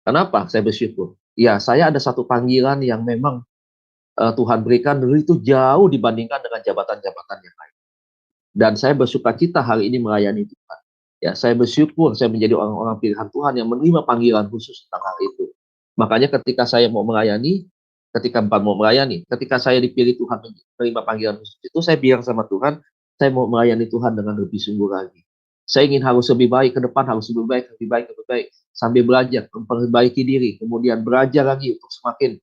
Kenapa saya bersyukur? Ya, saya ada satu panggilan yang memang Tuhan berikan dulu itu jauh dibandingkan dengan jabatan-jabatan yang lain. Dan saya bersukacita hari ini melayani Tuhan. Ya, saya bersyukur saya menjadi orang-orang pilihan Tuhan yang menerima panggilan khusus tentang hal itu. Makanya ketika saya mau melayani, ketika saya dipilih Tuhan menerima panggilan khusus itu, saya bilang sama Tuhan, saya mau melayani Tuhan dengan lebih sungguh lagi. Saya ingin harus lebih baik ke depan, harus lebih baik, lebih baik, lebih baik, sambil belajar, memperbaiki diri, kemudian belajar lagi untuk semakin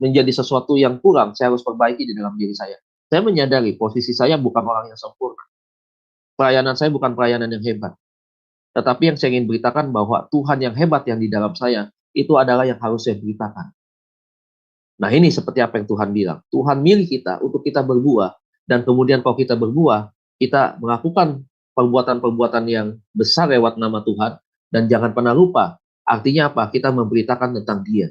menjadi sesuatu yang kurang, saya harus perbaiki di dalam diri saya. Saya menyadari posisi saya bukan orang yang sempurna. Pelayanan saya bukan pelayanan yang hebat. Tetapi yang saya ingin beritakan bahwa Tuhan yang hebat yang di dalam saya, itu adalah yang harus saya beritakan. Nah ini seperti apa yang Tuhan bilang. Tuhan milih kita untuk kita berbuah. Dan kemudian kalau kita berbuah, kita melakukan perbuatan-perbuatan yang besar lewat nama Tuhan. Dan jangan pernah lupa, artinya apa? Kita memberitakan tentang Dia.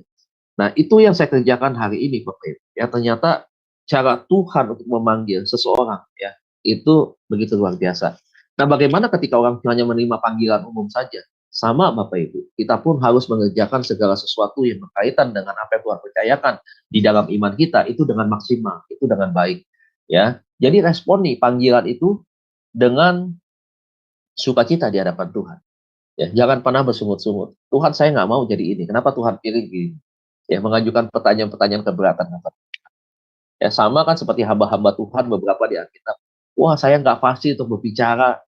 Nah itu yang saya kerjakan hari ini, Bapak Ibu. Ya ternyata cara Tuhan untuk memanggil seseorang, ya itu begitu luar biasa. Nah, bagaimana ketika orang hanya menerima panggilan umum saja? Sama Bapak Ibu, kita pun harus mengerjakan segala sesuatu yang berkaitan dengan apa yang Tuhan percayakan di dalam iman kita itu dengan maksimal, itu dengan baik. Ya, jadi respon nih panggilan itu dengan sukacita di hadapan Tuhan. Ya, jangan pernah bersungut-sungut. Tuhan, saya nggak mau jadi ini. Kenapa Tuhan pilih gini? Ya, mengajukan pertanyaan-pertanyaan keberatan. Ya, sama kan seperti hamba-hamba Tuhan beberapa di Alkitab. Wah, saya nggak pasti untuk berbicara.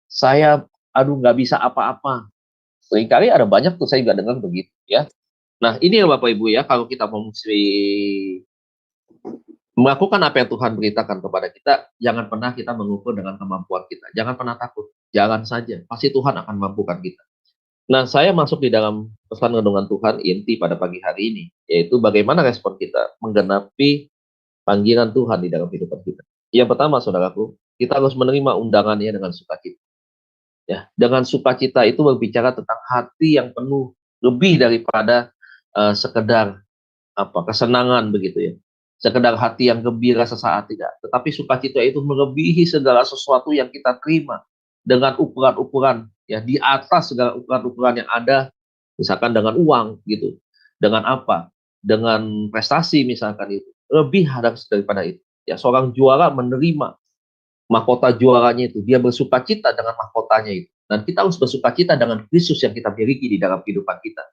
Saya, aduh, nggak bisa apa-apa. Seringkali ada banyak tuh saya nggak dengar begitu ya. Nah, ini ya Bapak Ibu ya, kalau kita mau mesti melakukan apa yang Tuhan beritakan kepada kita, jangan pernah kita mengukur dengan kemampuan kita. Jangan pernah takut. Jangan saja. Pasti Tuhan akan mampukan kita. Nah, saya masuk di dalam pesan renungan Tuhan inti pada pagi hari ini, yaitu bagaimana respon kita menggenapi panggilan Tuhan di dalam kehidupan kita. Yang pertama, saudaraku, kita harus menerima undangannya dengan sukacita. Ya, dengan sukacita itu berbicara tentang hati yang penuh lebih daripada sekedar kesenangan begitu ya. Sekedar hati yang gembira sesaat, tidak. Tetapi sukacita itu melebihi segala sesuatu yang kita terima dengan ukuran-ukuran ya di atas segala ukuran-ukuran yang ada, misalkan dengan uang gitu. Dengan apa? Dengan prestasi misalkan itu. Lebih daripada itu. Ya, seorang juara menerima mahkota juaranya itu. Dia bersuka cita dengan mahkotanya itu. Dan kita harus bersuka cita dengan Kristus yang kita miliki di dalam kehidupan kita.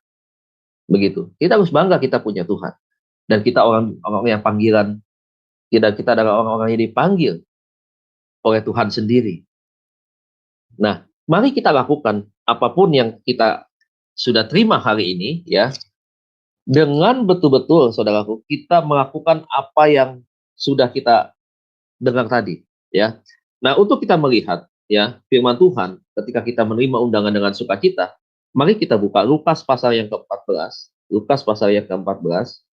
Begitu. Kita harus bangga kita punya Tuhan. Dan kita orang yang panggilan, kita adalah orang-orang yang dipanggil oleh Tuhan sendiri. Nah, mari kita lakukan apapun yang kita sudah terima hari ini, ya, dengan betul-betul, saudaraku, kita melakukan apa yang sudah kita dengar tadi, ya. Nah, untuk kita melihat, ya, firman Tuhan, ketika kita menerima undangan dengan sukacita, mari kita buka Lukas pasal yang ke-14. Lukas pasal yang ke-14.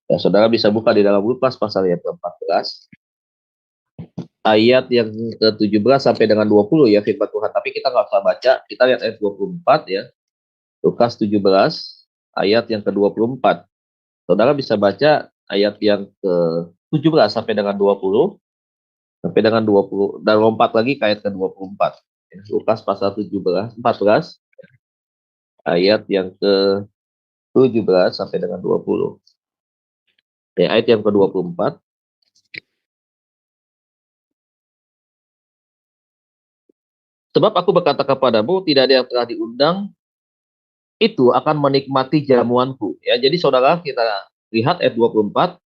Ya, saudara bisa buka di dalam Lukas pasal yang ke-14. Ayat yang ke-17 sampai dengan 20 ya firman Tuhan. Tapi kita nggak usah baca, kita lihat ayat 24 ya. Lukas 17 ayat yang ke-24. Saudara bisa baca ayat yang ke-17 sampai dengan 20 sampai dengan 20 dan lompat lagi ke ayat ke-24. Lukas pasal 14 ayat yang ke-17 sampai dengan 20. Ya, ayat yang ke-24. Sebab aku berkata kepadamu, tidak ada yang telah diundang itu akan menikmati jamuanku. Ya, jadi saudara kita lihat ayat 24,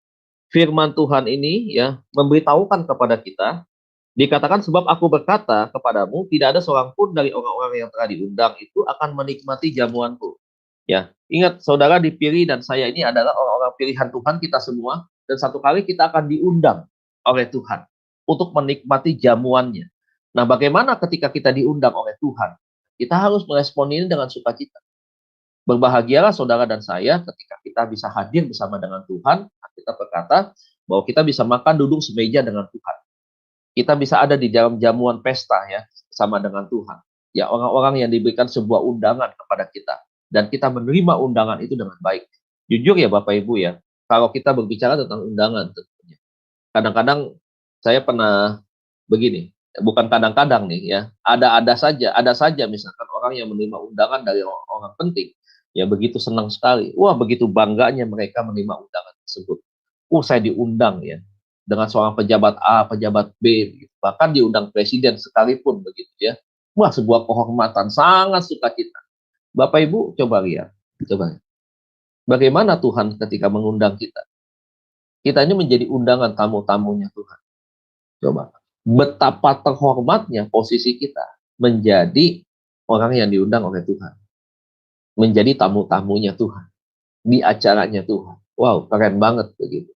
firman Tuhan ini ya memberitahukan kepada kita, dikatakan sebab aku berkata kepadamu, tidak ada seorang pun dari orang-orang yang telah diundang itu akan menikmati jamuanku. Ya, ingat saudara dipilih dan saya ini adalah orang-orang pilihan Tuhan kita semua, dan satu kali kita akan diundang oleh Tuhan untuk menikmati jamuannya. Nah, bagaimana ketika kita diundang oleh Tuhan? Kita harus merespon ini dengan sukacita. Berbahagialah saudara dan saya ketika kita bisa hadir bersama dengan Tuhan. Kita berkata bahwa kita bisa makan duduk semeja dengan Tuhan. Kita bisa ada di dalam jamuan pesta ya bersama dengan Tuhan. Ya, orang-orang yang diberikan sebuah undangan kepada kita dan kita menerima undangan itu dengan baik. Jujur ya Bapak Ibu ya, kalau kita berbicara tentang undangan tentunya. Kadang-kadang saya pernah begini, bukan kadang-kadang nih ya, ada saja misalkan orang yang menerima undangan dari orang penting, ya begitu senang sekali, wah begitu bangganya mereka menerima undangan tersebut. Saya diundang ya, dengan seorang pejabat A, pejabat B, gitu. Bahkan diundang presiden sekalipun begitu ya. Wah sebuah kehormatan, sangat sukacita. Bapak Ibu coba lihat, bagaimana Tuhan ketika mengundang kita. Kita ini menjadi undangan tamu-tamunya Tuhan. Coba, betapa terhormatnya posisi kita menjadi orang yang diundang oleh Tuhan. Menjadi tamu-tamunya Tuhan. Di acaranya Tuhan. Wow, keren banget begitu.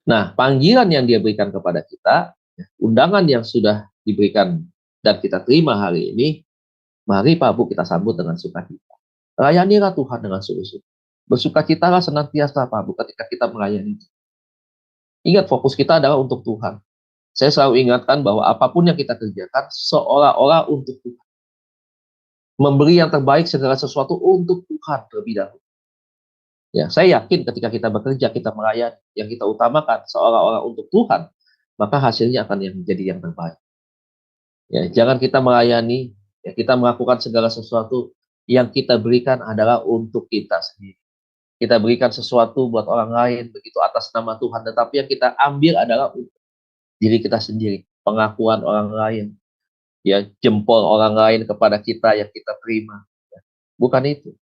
Nah, panggilan yang dia berikan kepada kita, undangan yang sudah diberikan dan kita terima hari ini, mari Pak Bu kita sambut dengan sukacita. Layanilah Tuhan dengan sungguh-sungguh. Bersukacitalah senantiasa Pak Bu ketika kita melayani. Ingat, fokus kita adalah untuk Tuhan. Saya selalu ingatkan bahwa apapun yang kita kerjakan seolah-olah untuk Tuhan. Memberi yang terbaik segala sesuatu untuk Tuhan terlebih dahulu. Ya, saya yakin ketika kita bekerja, kita melayani, yang kita utamakan seolah-olah untuk Tuhan, maka hasilnya akan menjadi yang terbaik. Ya, jangan kita melayani, ya, kita melakukan segala sesuatu yang kita berikan adalah untuk kita sendiri. Kita berikan sesuatu buat orang lain, begitu atas nama Tuhan, tetapi yang kita ambil adalah untuk diri kita sendiri, pengakuan orang lain, ya jempol orang lain kepada kita yang kita terima, ya. Bukan itu.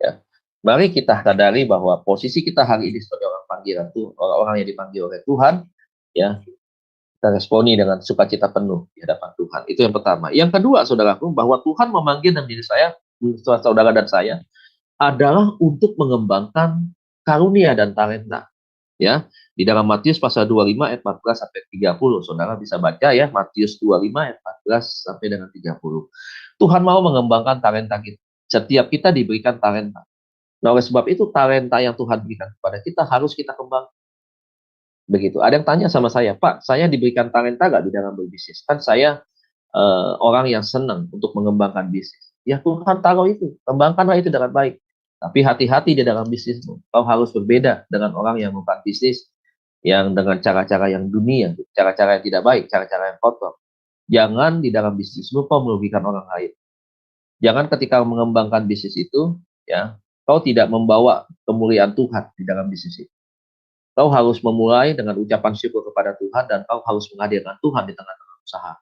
Ya. Mari kita sadari bahwa posisi kita hari ini sebagai orang panggilan Tuhan, orang-orang yang dipanggil oleh Tuhan, ya kita responi dengan sukacita penuh di hadapan Tuhan. Itu yang pertama. Yang kedua, saudaraku, bahwa Tuhan memanggil dan diri saya, saudara dan saya, adalah untuk mengembangkan karunia dan talenta. Ya, di dalam Matius pasal 25 ayat 14 sampai 30. Saudara bisa baca ya, Matius 25 ayat 14 sampai dengan 30. Tuhan mau mengembangkan talenta kita. Setiap kita diberikan talenta. Nah, oleh sebab itu talenta yang Tuhan berikan kepada kita harus kita kembangkan. Begitu. Ada yang tanya sama saya, Pak, saya diberikan talenta nggak di dalam berbisnis? Kan saya orang yang senang untuk mengembangkan bisnis. Ya Tuhan taruh itu, kembangkanlah itu dengan baik. Tapi hati-hati di dalam bisnismu. Kau harus berbeda dengan orang yang melakukan bisnis yang dengan cara-cara yang dunia, cara-cara yang tidak baik, cara-cara yang kotor. Jangan di dalam bisnismu kau merugikan orang lain. Jangan ketika mengembangkan bisnis itu, ya, kau tidak membawa kemuliaan Tuhan di dalam bisnis itu. Kau harus memulai dengan ucapan syukur kepada Tuhan dan kau harus menghadirkan Tuhan di tengah-tengah usaha.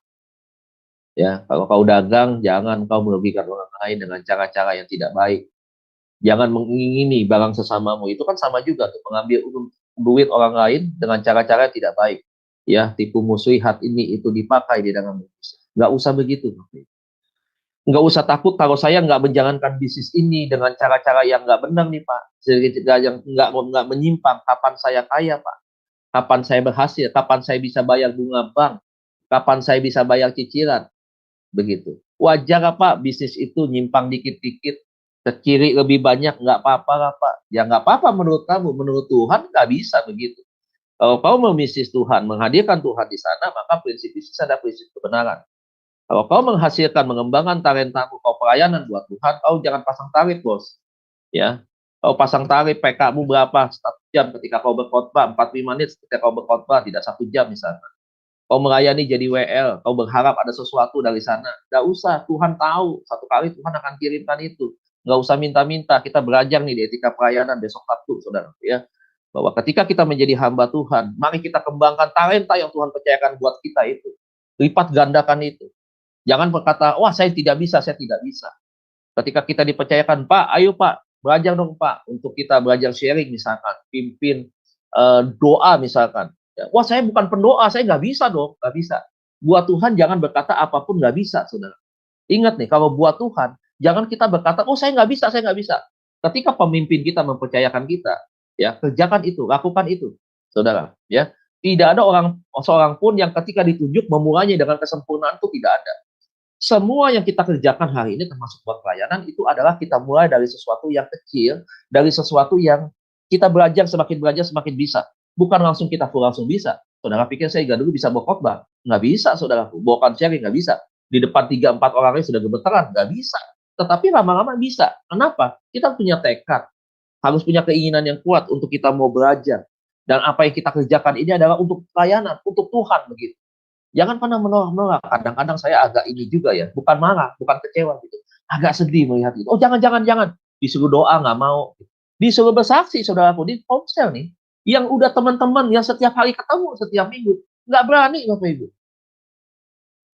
Ya, kalau kau dagang, jangan kau merugikan orang lain dengan cara-cara yang tidak baik. Jangan mengingini barang sesamamu. Itu kan sama juga tuh, mengambil duit orang lain dengan cara-cara yang tidak baik. Ya, tipu muslihat ini itu dipakai di dalam bisnis. Nggak usah begitu. Nggak usah takut kalau saya nggak menjalankan bisnis ini dengan cara-cara yang nggak benar nih Pak. Yang nggak menyimpang. Kapan saya kaya Pak? Kapan saya berhasil? Kapan saya bisa bayar bunga bank? Kapan saya bisa bayar cicilan? Begitu. Wajar apa bisnis itu nyimpang dikit-dikit, ke kiri lebih banyak, nggak apa-apa lah Pak. Ya nggak apa-apa menurut kamu, menurut Tuhan nggak bisa begitu. Kalau kau mau bisnis Tuhan, menghadirkan Tuhan di sana, maka prinsip bisnis ada prinsip kebenaran. Kalau kau menghasilkan, mengembangkan talentamu, kau pelayanan buat Tuhan, kau jangan pasang tarif, bos. Ya, kau pasang tarif PK-mu berapa 1 jam ketika kau berkhotbah, 45 menit ketika kau berkhotbah, tidak 1 jam misalnya. Kau melayani jadi WL, kau berharap ada sesuatu dari sana. Nggak usah, Tuhan tahu. Satu kali Tuhan akan kirimkan itu. Nggak usah minta-minta. Kita belajar nih di etika pelayanan besok Sabtu, saudara. Ya, bahwa ketika kita menjadi hamba Tuhan, mari kita kembangkan talenta yang Tuhan percayakan buat kita itu. Lipat gandakan itu. Jangan berkata, wah saya tidak bisa, saya tidak bisa. Ketika kita dipercayakan, Pak, ayo Pak, belajar dong Pak. Untuk kita belajar sharing misalkan, pimpin doa misalkan. Ya, wah saya bukan pendoa, saya nggak bisa dong, nggak bisa. Buat Tuhan jangan berkata apapun nggak bisa, saudara. Ingat nih, kalau buat Tuhan, jangan kita berkata, oh saya nggak bisa, saya nggak bisa. Ketika pemimpin kita mempercayakan kita, ya kerjakan itu, lakukan itu, saudara. Ya, tidak ada seorang pun yang ketika ditunjuk memulainya dengan kesempurnaan itu tidak ada. Semua yang kita kerjakan hari ini termasuk buat pelayanan itu adalah kita mulai dari sesuatu yang kecil, dari sesuatu yang kita belajar semakin bisa. Bukan langsung kita full langsung bisa. Saudara pikir saya dulu bisa bawa khotbah? Nggak bisa, saudara. Bawakan sharing nggak bisa. Di depan 3-4 orangnya sudah gemeteran, nggak bisa. Tetapi lama-lama bisa. Kenapa? Kita punya tekad, harus punya keinginan yang kuat untuk kita mau belajar. Dan apa yang kita kerjakan ini adalah untuk pelayanan, untuk Tuhan begitu. Jangan pernah menolak-nolak. Kadang-kadang saya agak ini juga ya, bukan marah, bukan kecewa gitu. Agak sedih melihat itu. Oh jangan. Disuruh doa nggak mau. Disuruh bersaksi saudaraku di ponsel nih. Yang udah teman-teman yang setiap hari ketemu, setiap minggu. Nggak berani Bapak Ibu.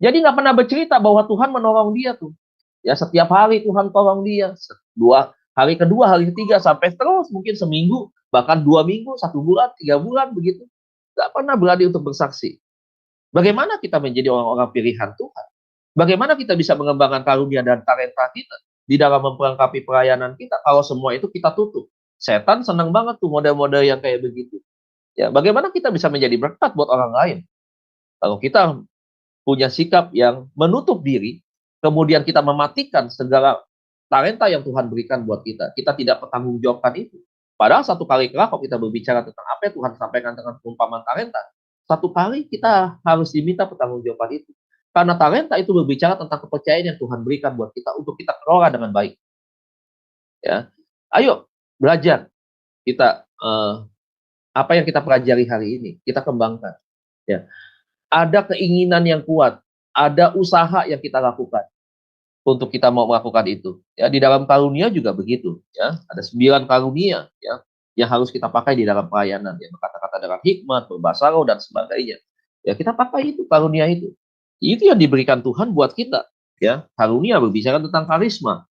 Jadi nggak pernah bercerita bahwa Tuhan menolong dia tuh. Ya setiap hari Tuhan tolong dia. Hari kedua, hari ketiga, sampai terus mungkin seminggu, bahkan 2 minggu, 1 bulan, 3 bulan begitu. Nggak pernah berani untuk bersaksi. Bagaimana kita menjadi orang-orang pilihan Tuhan? Bagaimana kita bisa mengembangkan karunia dan talenta kita di dalam memperlengkapi pelayanan kita kalau semua itu kita tutup? Setan senang banget tuh model-model yang kayak begitu. Ya, bagaimana kita bisa menjadi berkat buat orang lain? Kalau kita punya sikap yang menutup diri, kemudian kita mematikan segala talenta yang Tuhan berikan buat kita. Kita tidak bertanggungjawabkan itu. Padahal satu kali kelak kalau kita berbicara tentang apa yang Tuhan sampaikan dengan perumpamaan talenta, satu kali kita harus diminta pertanggungjawaban itu. Karena talenta itu berbicara tentang kepercayaan yang Tuhan berikan buat kita untuk kita kelola dengan baik. Ya, ayo belajar kita apa yang kita pelajari hari ini kita kembangkan. Ya, ada keinginan yang kuat, ada usaha yang kita lakukan untuk kita mau melakukan itu. Ya, di dalam karunia juga begitu. Ya, ada 9 karunia ya yang harus kita pakai di dalam pelayanan, ya berkata-kata dengan hikmat, berbahasa roh dan sebagainya. Ya kita pakai itu karunia itu. Itu yang diberikan Tuhan buat kita. Ya, karunia berbicara tentang karisma.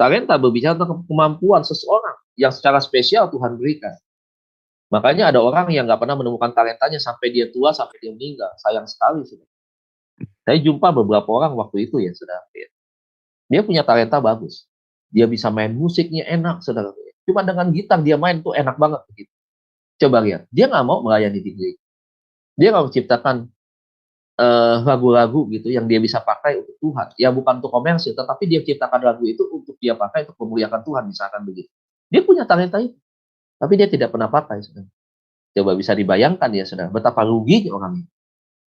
Talenta berbicara tentang kemampuan seseorang yang secara spesial Tuhan berikan. Makanya ada orang yang nggak pernah menemukan talentanya sampai dia tua, sampai dia meninggal. Sayang sekali sudah. Saya jumpa beberapa orang waktu itu ya, saudara. Dia punya talenta bagus. Dia bisa main musiknya enak, saudara. Cuma dengan gitar dia main tuh enak banget begitu. Coba lihat, dia nggak mau melayani di gereja. Dia nggak menciptakan lagu-lagu gitu yang dia bisa pakai untuk Tuhan. Ya bukan untuk komersil, tetapi dia ciptakan lagu itu untuk dia pakai untuk memuliakan Tuhan, misalkan begitu. Dia punya talenta itu, tapi dia tidak pernah pakai, saudara. Coba bisa dibayangkan ya, saudara, betapa ruginya orang ini.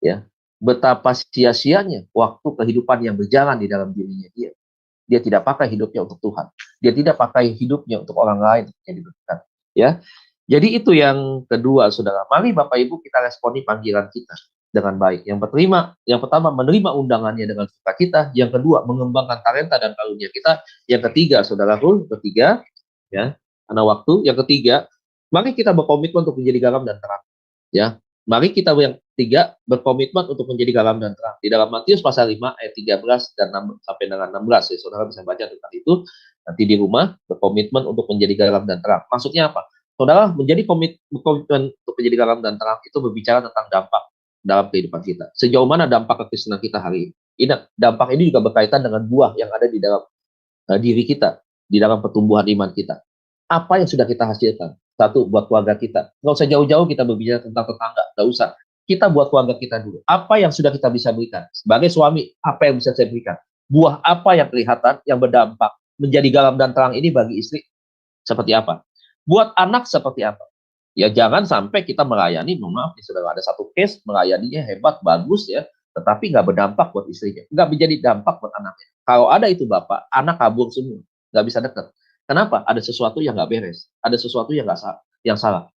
Ya, betapa sia-sianya waktu kehidupan yang berjalan di dalam dirinya dia. Dia tidak pakai hidupnya untuk Tuhan. Dia tidak pakai hidupnya untuk orang lain yang diberkati. Ya, jadi itu yang kedua, saudara. Mari Bapak Ibu kita responi panggilan kita dengan baik. Yang pertama menerima undangannya dengan sukacita. Yang kedua mengembangkan talenta dan karunia kita. Yang ketiga, saudaraku, ya, karena waktu. Yang ketiga Mari kita berkomitmen untuk menjadi garam dan terang. Ya, mari kita yang ketiga berkomitmen untuk menjadi garam dan terang. Di dalam Matius pasal 5 ayat 13 dan 6, sampai dengan 16, ya, saudara bisa baca tentang itu nanti di rumah. Berkomitmen untuk menjadi garam dan terang. Maksudnya apa? Saudara menjadi komitmen untuk menjadi garam dan terang itu berbicara tentang dampak dalam kehidupan kita. Sejauh mana dampak kekristenan kita hari ini? Ingat, dampak ini juga berkaitan dengan buah yang ada di dalam diri kita, di dalam pertumbuhan iman kita. Apa yang sudah kita hasilkan? Satu, buat keluarga kita. Nggak usah jauh-jauh kita berbicara tentang tetangga. Nggak usah. Kita buat keluarga kita dulu. Apa yang sudah kita bisa berikan? Sebagai suami, apa yang bisa saya berikan? Buah apa yang kelihatan, yang berdampak? Menjadi garam dan terang ini bagi istri, seperti apa? Buat anak seperti apa? Ya jangan sampai kita melayani, maaf, sudah ada satu case, melayaninya hebat, bagus ya, tetapi nggak berdampak buat istrinya. Nggak menjadi dampak buat anaknya. Kalau ada itu bapak, anak kabur semua. Nggak bisa dekat. Kenapa? Ada sesuatu yang nggak beres. Ada sesuatu yang nggak salah, yang salah.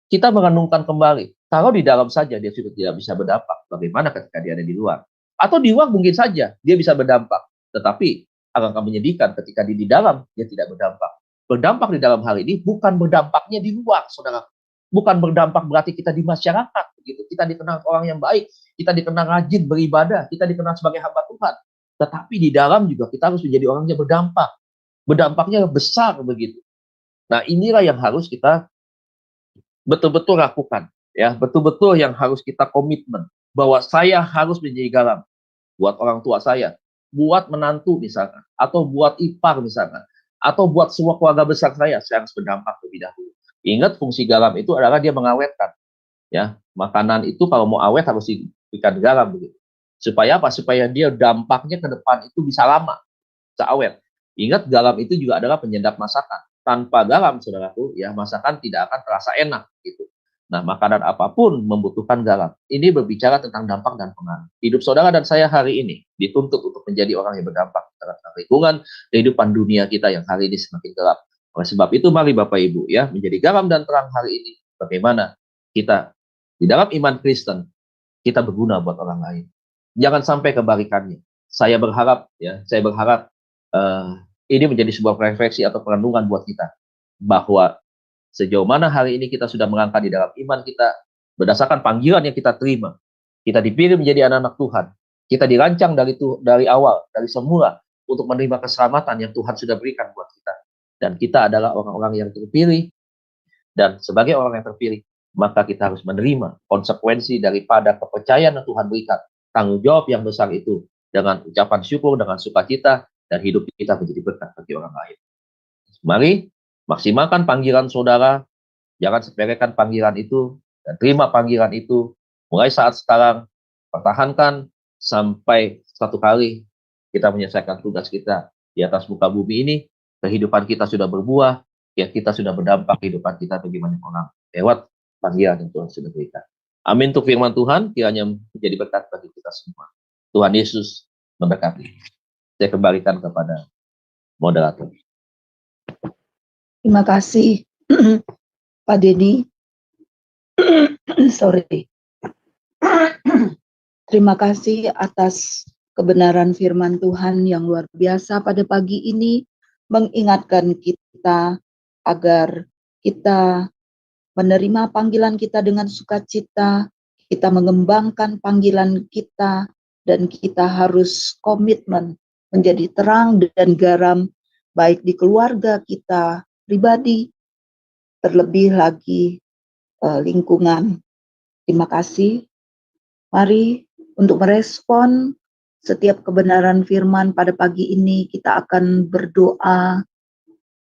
Kita merenungkan kembali. Kalau di dalam saja dia sudah tidak bisa berdampak, bagaimana ketika dia ada di luar? Atau di luar mungkin saja dia bisa berdampak, tetapi agak menyedihkan ketika di dalam dia tidak berdampak. Berdampak di dalam hal ini bukan berdampaknya di luar, saudara. Bukan berdampak berarti kita di masyarakat, begitu. Kita dikenal orang yang baik, kita dikenal rajin beribadah, kita dikenal sebagai hamba Tuhan. Tetapi di dalam juga kita harus menjadi orang yang berdampak. Berdampaknya besar begitu. Nah, inilah yang harus kita betul-betul lakukan, ya, betul-betul yang harus kita komitmen bahwa saya harus menjadi garam buat orang tua saya, buat menantu misalkan, atau buat ipar misalkan, atau buat semua keluarga besar saya harus berdampak lebih dahulu. Ingat, fungsi garam itu adalah dia mengawetkan, ya, makanan itu kalau mau awet harus diberikan garam begitu. Supaya apa? Supaya dia dampaknya ke depan itu bisa lama, bisa awet. Ingat, garam itu juga adalah penyedap masakan. Tanpa garam, saudaraku, ya, masakan tidak akan terasa enak gitu. Nah, makanan apapun membutuhkan garam. Ini berbicara tentang dampak dan pengaruh. Hidup saudara dan saya hari ini dituntut untuk menjadi orang yang berdampak terhadap lingkungan, kehidupan dunia kita yang hari ini semakin gelap. Oleh sebab itu, mari Bapak Ibu, ya, menjadi garam dan terang hari ini. Bagaimana kita di dalam iman Kristen kita berguna buat orang lain. Jangan sampai kebalikannya. Saya berharap, ya, ini menjadi sebuah refleksi atau perenungan buat kita bahwa sejauh mana hari ini kita sudah melangkah di dalam iman kita berdasarkan panggilan yang kita terima. Kita dipilih menjadi anak-anak Tuhan. Kita dirancang dari awal, dari semula untuk menerima keselamatan yang Tuhan sudah berikan buat kita. Dan kita adalah orang-orang yang terpilih, dan sebagai orang yang terpilih, maka kita harus menerima konsekuensi daripada kepercayaan yang Tuhan berikan. Tanggung jawab yang besar itu dengan ucapan syukur, dengan sukacita, dan hidup kita menjadi berkat bagi orang lain. Mari maksimalkan panggilan saudara, jangan sepelekan panggilan itu, dan terima panggilan itu mulai saat sekarang. Pertahankan sampai satu kali kita menyelesaikan tugas kita di atas muka bumi ini, kehidupan kita sudah berbuah, ya, kita sudah berdampak kehidupan kita bagi banyak orang lewat panggilan yang Tuhan sudah berikan. Amin untuk firman Tuhan, kiranya menjadi berkat bagi kita semua. Tuhan Yesus memberkati. Saya kembalikan kepada moderator. Terima kasih, Pak Dedi. Sorry. Terima kasih atas kebenaran firman Tuhan yang luar biasa pada pagi ini, mengingatkan kita agar kita menerima panggilan kita dengan sukacita, kita mengembangkan panggilan kita, dan kita harus komitmen menjadi terang dan garam, baik di keluarga kita pribadi, terlebih lagi lingkungan. Terima kasih. Mari untuk merespon setiap kebenaran firman pada pagi ini, kita akan berdoa,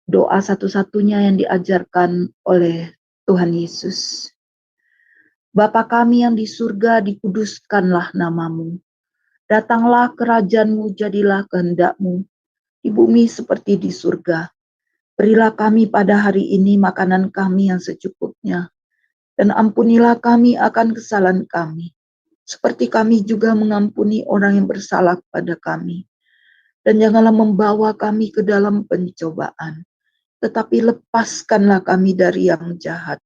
doa satu-satunya yang diajarkan oleh Tuhan Yesus. Bapa kami yang di surga, dikuduskanlah namamu. Datanglah kerajaan-Mu, jadilah kehendak-Mu di bumi seperti di surga. Berilah kami pada hari ini makanan kami yang secukupnya, dan ampunilah kami akan kesalahan kami, seperti kami juga mengampuni orang yang bersalah kepada kami. Dan janganlah membawa kami ke dalam pencobaan, tetapi lepaskanlah kami dari yang jahat.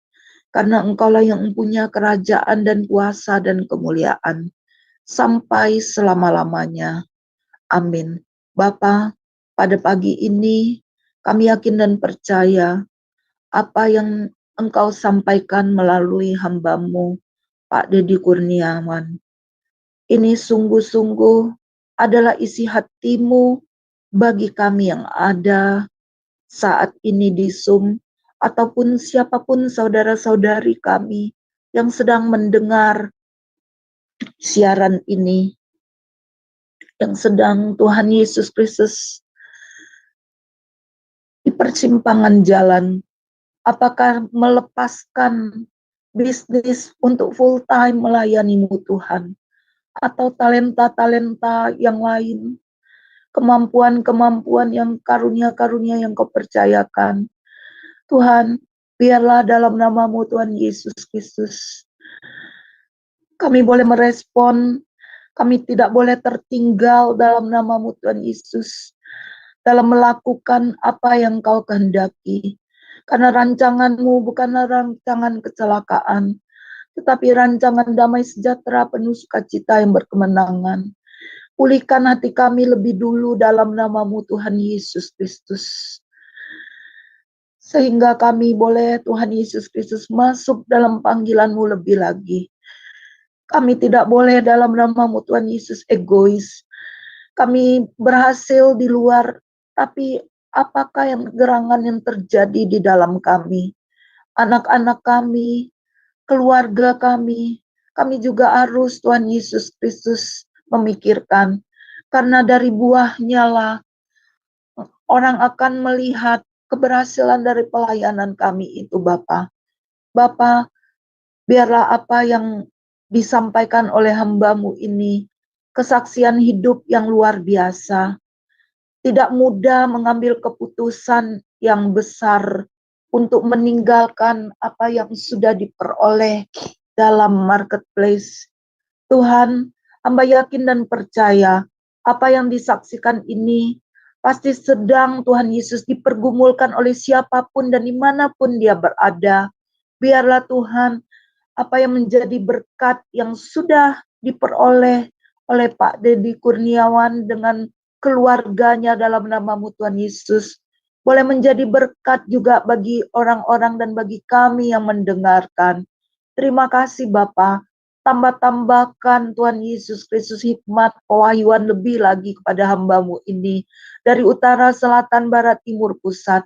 Karena Engkaulah yang mempunyai kerajaan dan kuasa dan kemuliaan, sampai selama-lamanya. Amin. Bapa, pada pagi ini kami yakin dan percaya apa yang Engkau sampaikan melalui hamba-Mu, Pak Deddy Kurniawan. Ini sungguh-sungguh adalah isi hati-Mu bagi kami yang ada saat ini di Zoom, ataupun siapapun saudara-saudari kami yang sedang mendengar siaran ini, yang sedang Tuhan Yesus Kristus di persimpangan jalan, apakah melepaskan bisnis untuk full time melayani-Mu Tuhan, atau talenta-talenta yang lain, kemampuan-kemampuan yang karunia-karunia yang Kau percayakan. Tuhan, biarlah dalam nama-Mu Tuhan Yesus Kristus, kami boleh merespon, kami tidak boleh tertinggal dalam nama-Mu Tuhan Yesus, dalam melakukan apa yang Kau kehendaki. Karena rancangan-Mu bukanlah rancangan kecelakaan, tetapi rancangan damai sejahtera penuh sukacita yang berkemenangan. Pulihkan hati kami lebih dulu dalam nama-Mu Tuhan Yesus Kristus, sehingga kami boleh Tuhan Yesus Kristus masuk dalam panggilan-Mu lebih lagi. Kami tidak boleh dalam nama-Mu Tuhan Yesus egois. Kami berhasil di luar, tapi apakah yang gerangan yang terjadi di dalam kami? Anak-anak kami, keluarga kami juga harus Tuhan Yesus Kristus memikirkan. Karena dari buahnya lah orang akan melihat keberhasilan dari pelayanan kami itu, Bapa. Bapa, biarlah apa yang disampaikan oleh hamba-Mu ini, kesaksian hidup yang luar biasa. Tidak mudah mengambil keputusan yang besar untuk meninggalkan apa yang sudah diperoleh dalam marketplace. Tuhan, hamba yakin dan percaya apa yang disaksikan ini pasti sedang Tuhan Yesus dipergumulkan oleh siapapun dan dimanapun dia berada. Biarlah Tuhan, apa yang menjadi berkat yang sudah diperoleh oleh Pak Deddy Kurniawan dengan keluarganya dalam nama-Mu Tuhan Yesus, boleh menjadi berkat juga bagi orang-orang dan bagi kami yang mendengarkan. Terima kasih Bapa. Tambah-tambahkan Tuhan Yesus Kristus hikmat, pewahyuan lebih lagi kepada hamba-Mu ini. Dari utara, selatan, barat, timur, pusat.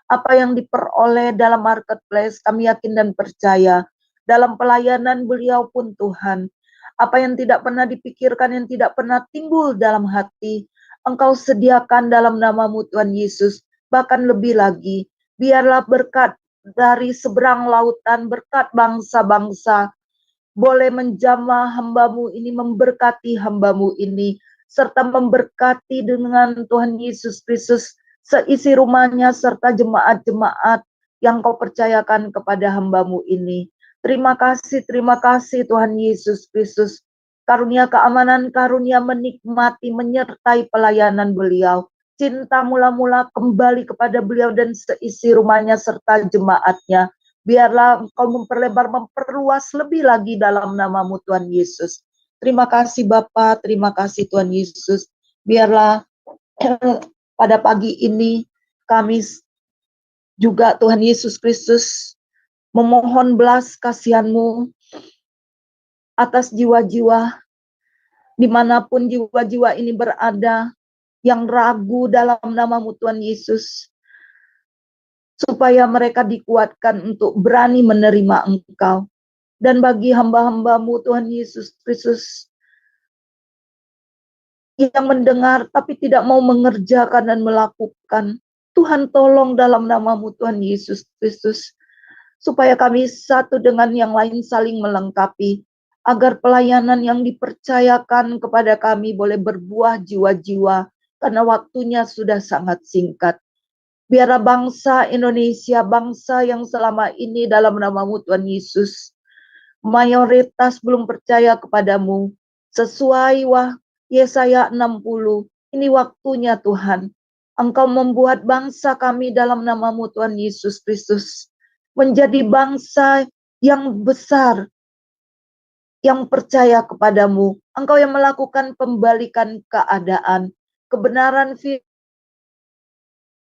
Apa yang diperoleh dalam marketplace, kami yakin dan percaya. Dalam pelayanan beliau pun Tuhan. Apa yang tidak pernah dipikirkan, yang tidak pernah timbul dalam hati, Engkau sediakan dalam nama-Mu Tuhan Yesus. Bahkan lebih lagi, biarlah berkat dari seberang lautan, berkat bangsa-bangsa, boleh menjamah hamba-Mu ini, memberkati hamba-Mu ini, serta memberkati dengan Tuhan Yesus Kristus seisi rumahnya, serta jemaat-jemaat yang Kau percayakan kepada hamba-Mu ini. Terima kasih Tuhan Yesus Kristus. Karunia keamanan, karunia menikmati, menyertai pelayanan beliau. Cinta mula-mula kembali kepada beliau dan seisi rumahnya serta jemaatnya. Biarlah Engkau memperlebar, memperluas lebih lagi dalam nama-Mu Tuhan Yesus. Terima kasih Bapa, terima kasih Tuhan Yesus. Biarlah pada pagi ini kami juga Tuhan Yesus Kristus memohon belas kasihan-Mu atas jiwa-jiwa, dimanapun jiwa-jiwa ini berada, yang ragu dalam nama-Mu Tuhan Yesus, supaya mereka dikuatkan untuk berani menerima Engkau. Dan bagi hamba-hamba-Mu Tuhan Yesus Kristus yang mendengar tapi tidak mau mengerjakan dan melakukan, Tuhan tolong dalam nama-Mu Tuhan Yesus Kristus, supaya kami satu dengan yang lain saling melengkapi, agar pelayanan yang dipercayakan kepada kami boleh berbuah jiwa-jiwa, karena waktunya sudah sangat singkat. Biarlah bangsa Indonesia, bangsa yang selama ini dalam nama-Mu Tuhan Yesus, mayoritas belum percaya kepadamu, sesuai Yesaya 60, ini waktunya Tuhan. Engkau membuat bangsa kami dalam nama-Mu Tuhan Yesus Kristus, menjadi bangsa yang besar, yang percaya kepadamu. Engkau yang melakukan pembalikan keadaan, kebenaran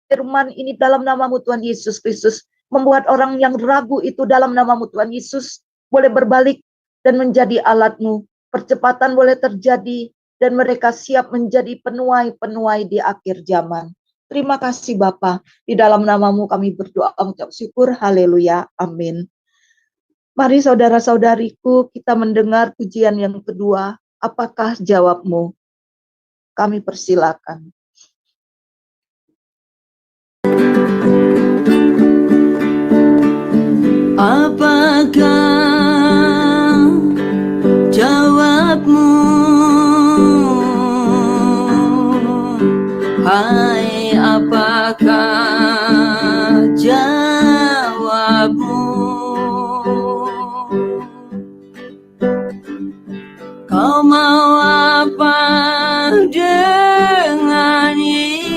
firman ini dalam nama-Mu Tuhan Yesus Kristus membuat orang yang ragu itu dalam nama-Mu Tuhan Yesus boleh berbalik dan menjadi alat-Mu. Percepatan boleh terjadi dan mereka siap menjadi penuai-penuai di akhir zaman. Terima kasih Bapa, di dalam nama-Mu kami berdoa mengucap syukur, haleluya, amin. Mari saudara-saudariku, kita mendengar pujian yang kedua, apakah jawabmu? Kami persilakan. Apakah jawabmu? Hai, apakah jawabmu? Kau mau apa dengan Yesus?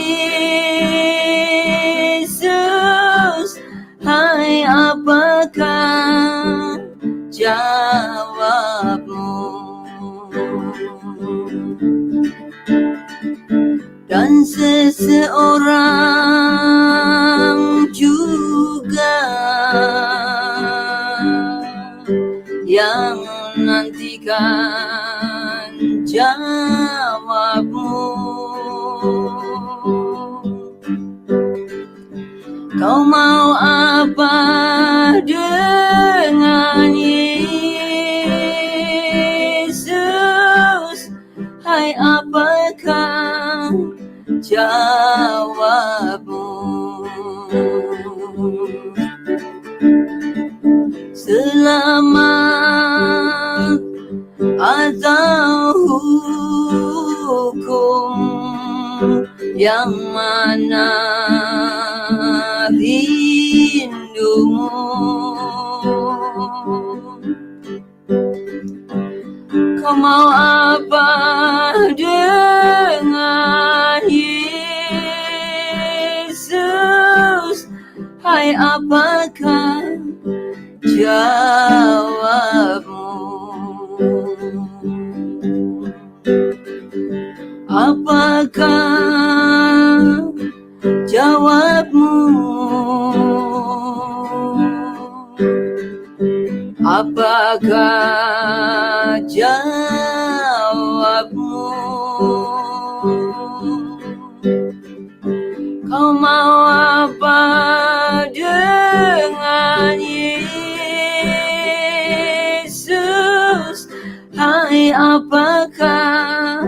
Hai, apakah jawabmu? Dan seseorang juga yang nantikan jawabmu. Kau mau apa dengan Yesus? Hai, apakah jawabmu? Selamat atau hukum, yang mana rindumu? Kau mau apa dengan Yesus? Hai, apakah jawabmu? Apakah jawabmu? Apakah jawabmu? Kau mau apa dengan Yesus? Hai, apakah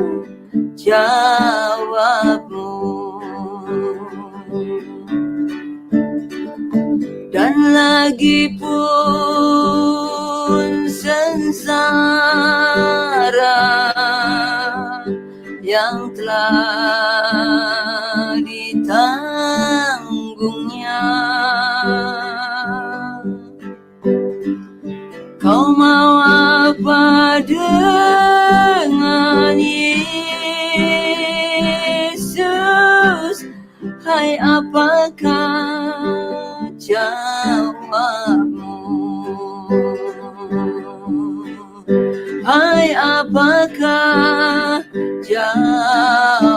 jawabmu? Dan lagi pun sengsara yang telah ditanggungnya, kau mau apa dengan Yesus? Hai, apakah jawabmu? Hai, apakah jawabmu?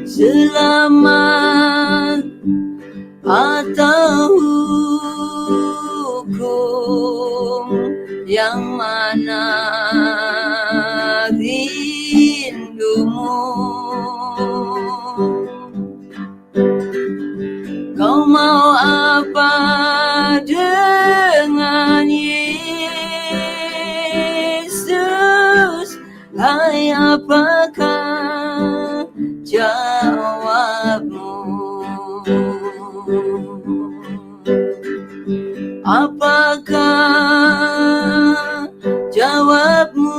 Selamat atau hukum, yang mana rindumu? Kau mau apa dengan Yesus? Hai, apakah jawabmu? Apakah jawabmu?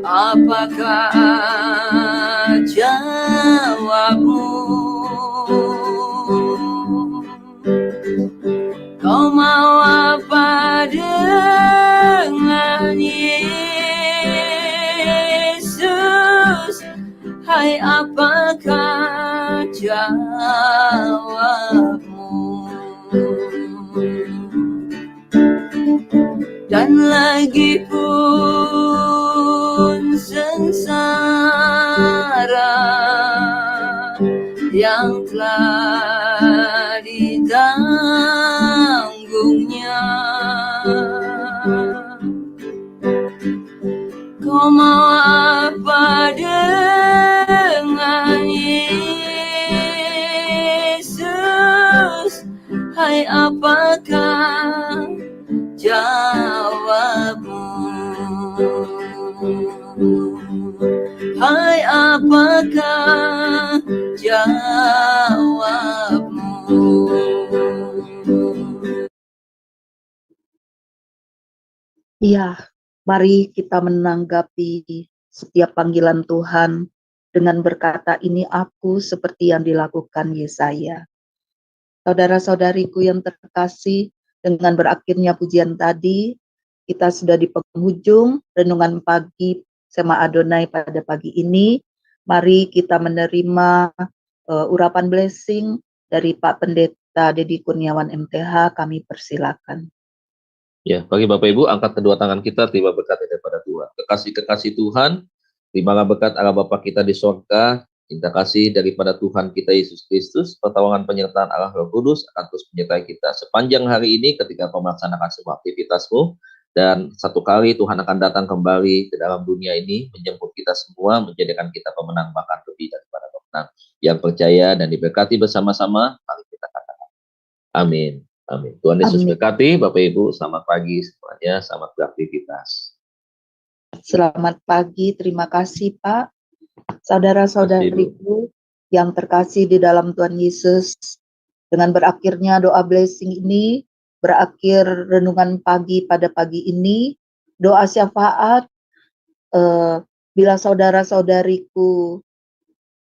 Apakah jawabmu? Kau mau apa dengan Yesus? Hai, apakah jawabmu? Dan lagi pun sengsara Kau mau apa dengan Yesus? Hai, apakah jawabmu? Hai, apakah jawabmu? Iya, mari kita menanggapi setiap panggilan Tuhan dengan berkata, ini aku seperti yang dilakukan Yesaya. Saudara-saudariku yang terkasih, dengan berakhirnya pujian tadi, kita sudah di penghujung renungan pagi Sema Adonai pada pagi ini. Mari kita menerima urapan blessing dari Pak Pendeta Dedi Kurniawan MTH, kami persilakan. Ya, bagi Bapak Ibu, angkat kedua tangan kita, terima berkat daripada Tuhan. Kekasih-kekasih Tuhan, terimalah berkat Allah Bapa kita di surga, cinta kasih daripada Tuhan kita Yesus Kristus, pertolongan penyertaan Allah Roh Kudus akan terus menyertai kita sepanjang hari ini ketika kau melaksanakan semua aktivitasmu, dan satu kali Tuhan akan datang kembali ke dalam dunia ini, menjemput kita semua, menjadikan kita pemenang bahkan lebih daripada pemenang. Yang percaya dan diberkati bersama-sama, mari kita katakan amin. Amin. Tuhan Yesus berkati, Bapak Ibu, selamat pagi semuanya, selamat beraktivitas. Selamat pagi, terima kasih Pak. Saudara-saudariku yang terkasih di dalam Tuhan Yesus, dengan berakhirnya doa blessing ini, berakhir renungan pagi pada pagi ini, doa syafaat, bila saudara-saudariku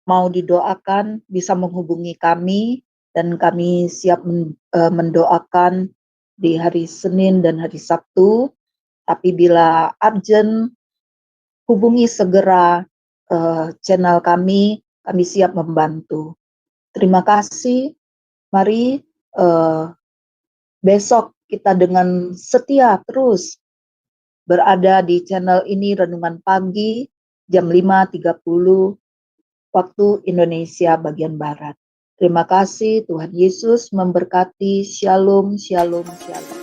mau didoakan, bisa menghubungi kami, dan kami siap mendoakan di hari Senin dan hari Sabtu. Tapi bila urgent, hubungi segera channel kami siap membantu. Terima kasih. Mari besok kita dengan setia terus berada di channel ini, Renungan Pagi, jam 5.30 waktu Indonesia bagian Barat. Terima kasih, Tuhan Yesus memberkati. Shalom, shalom, shalom.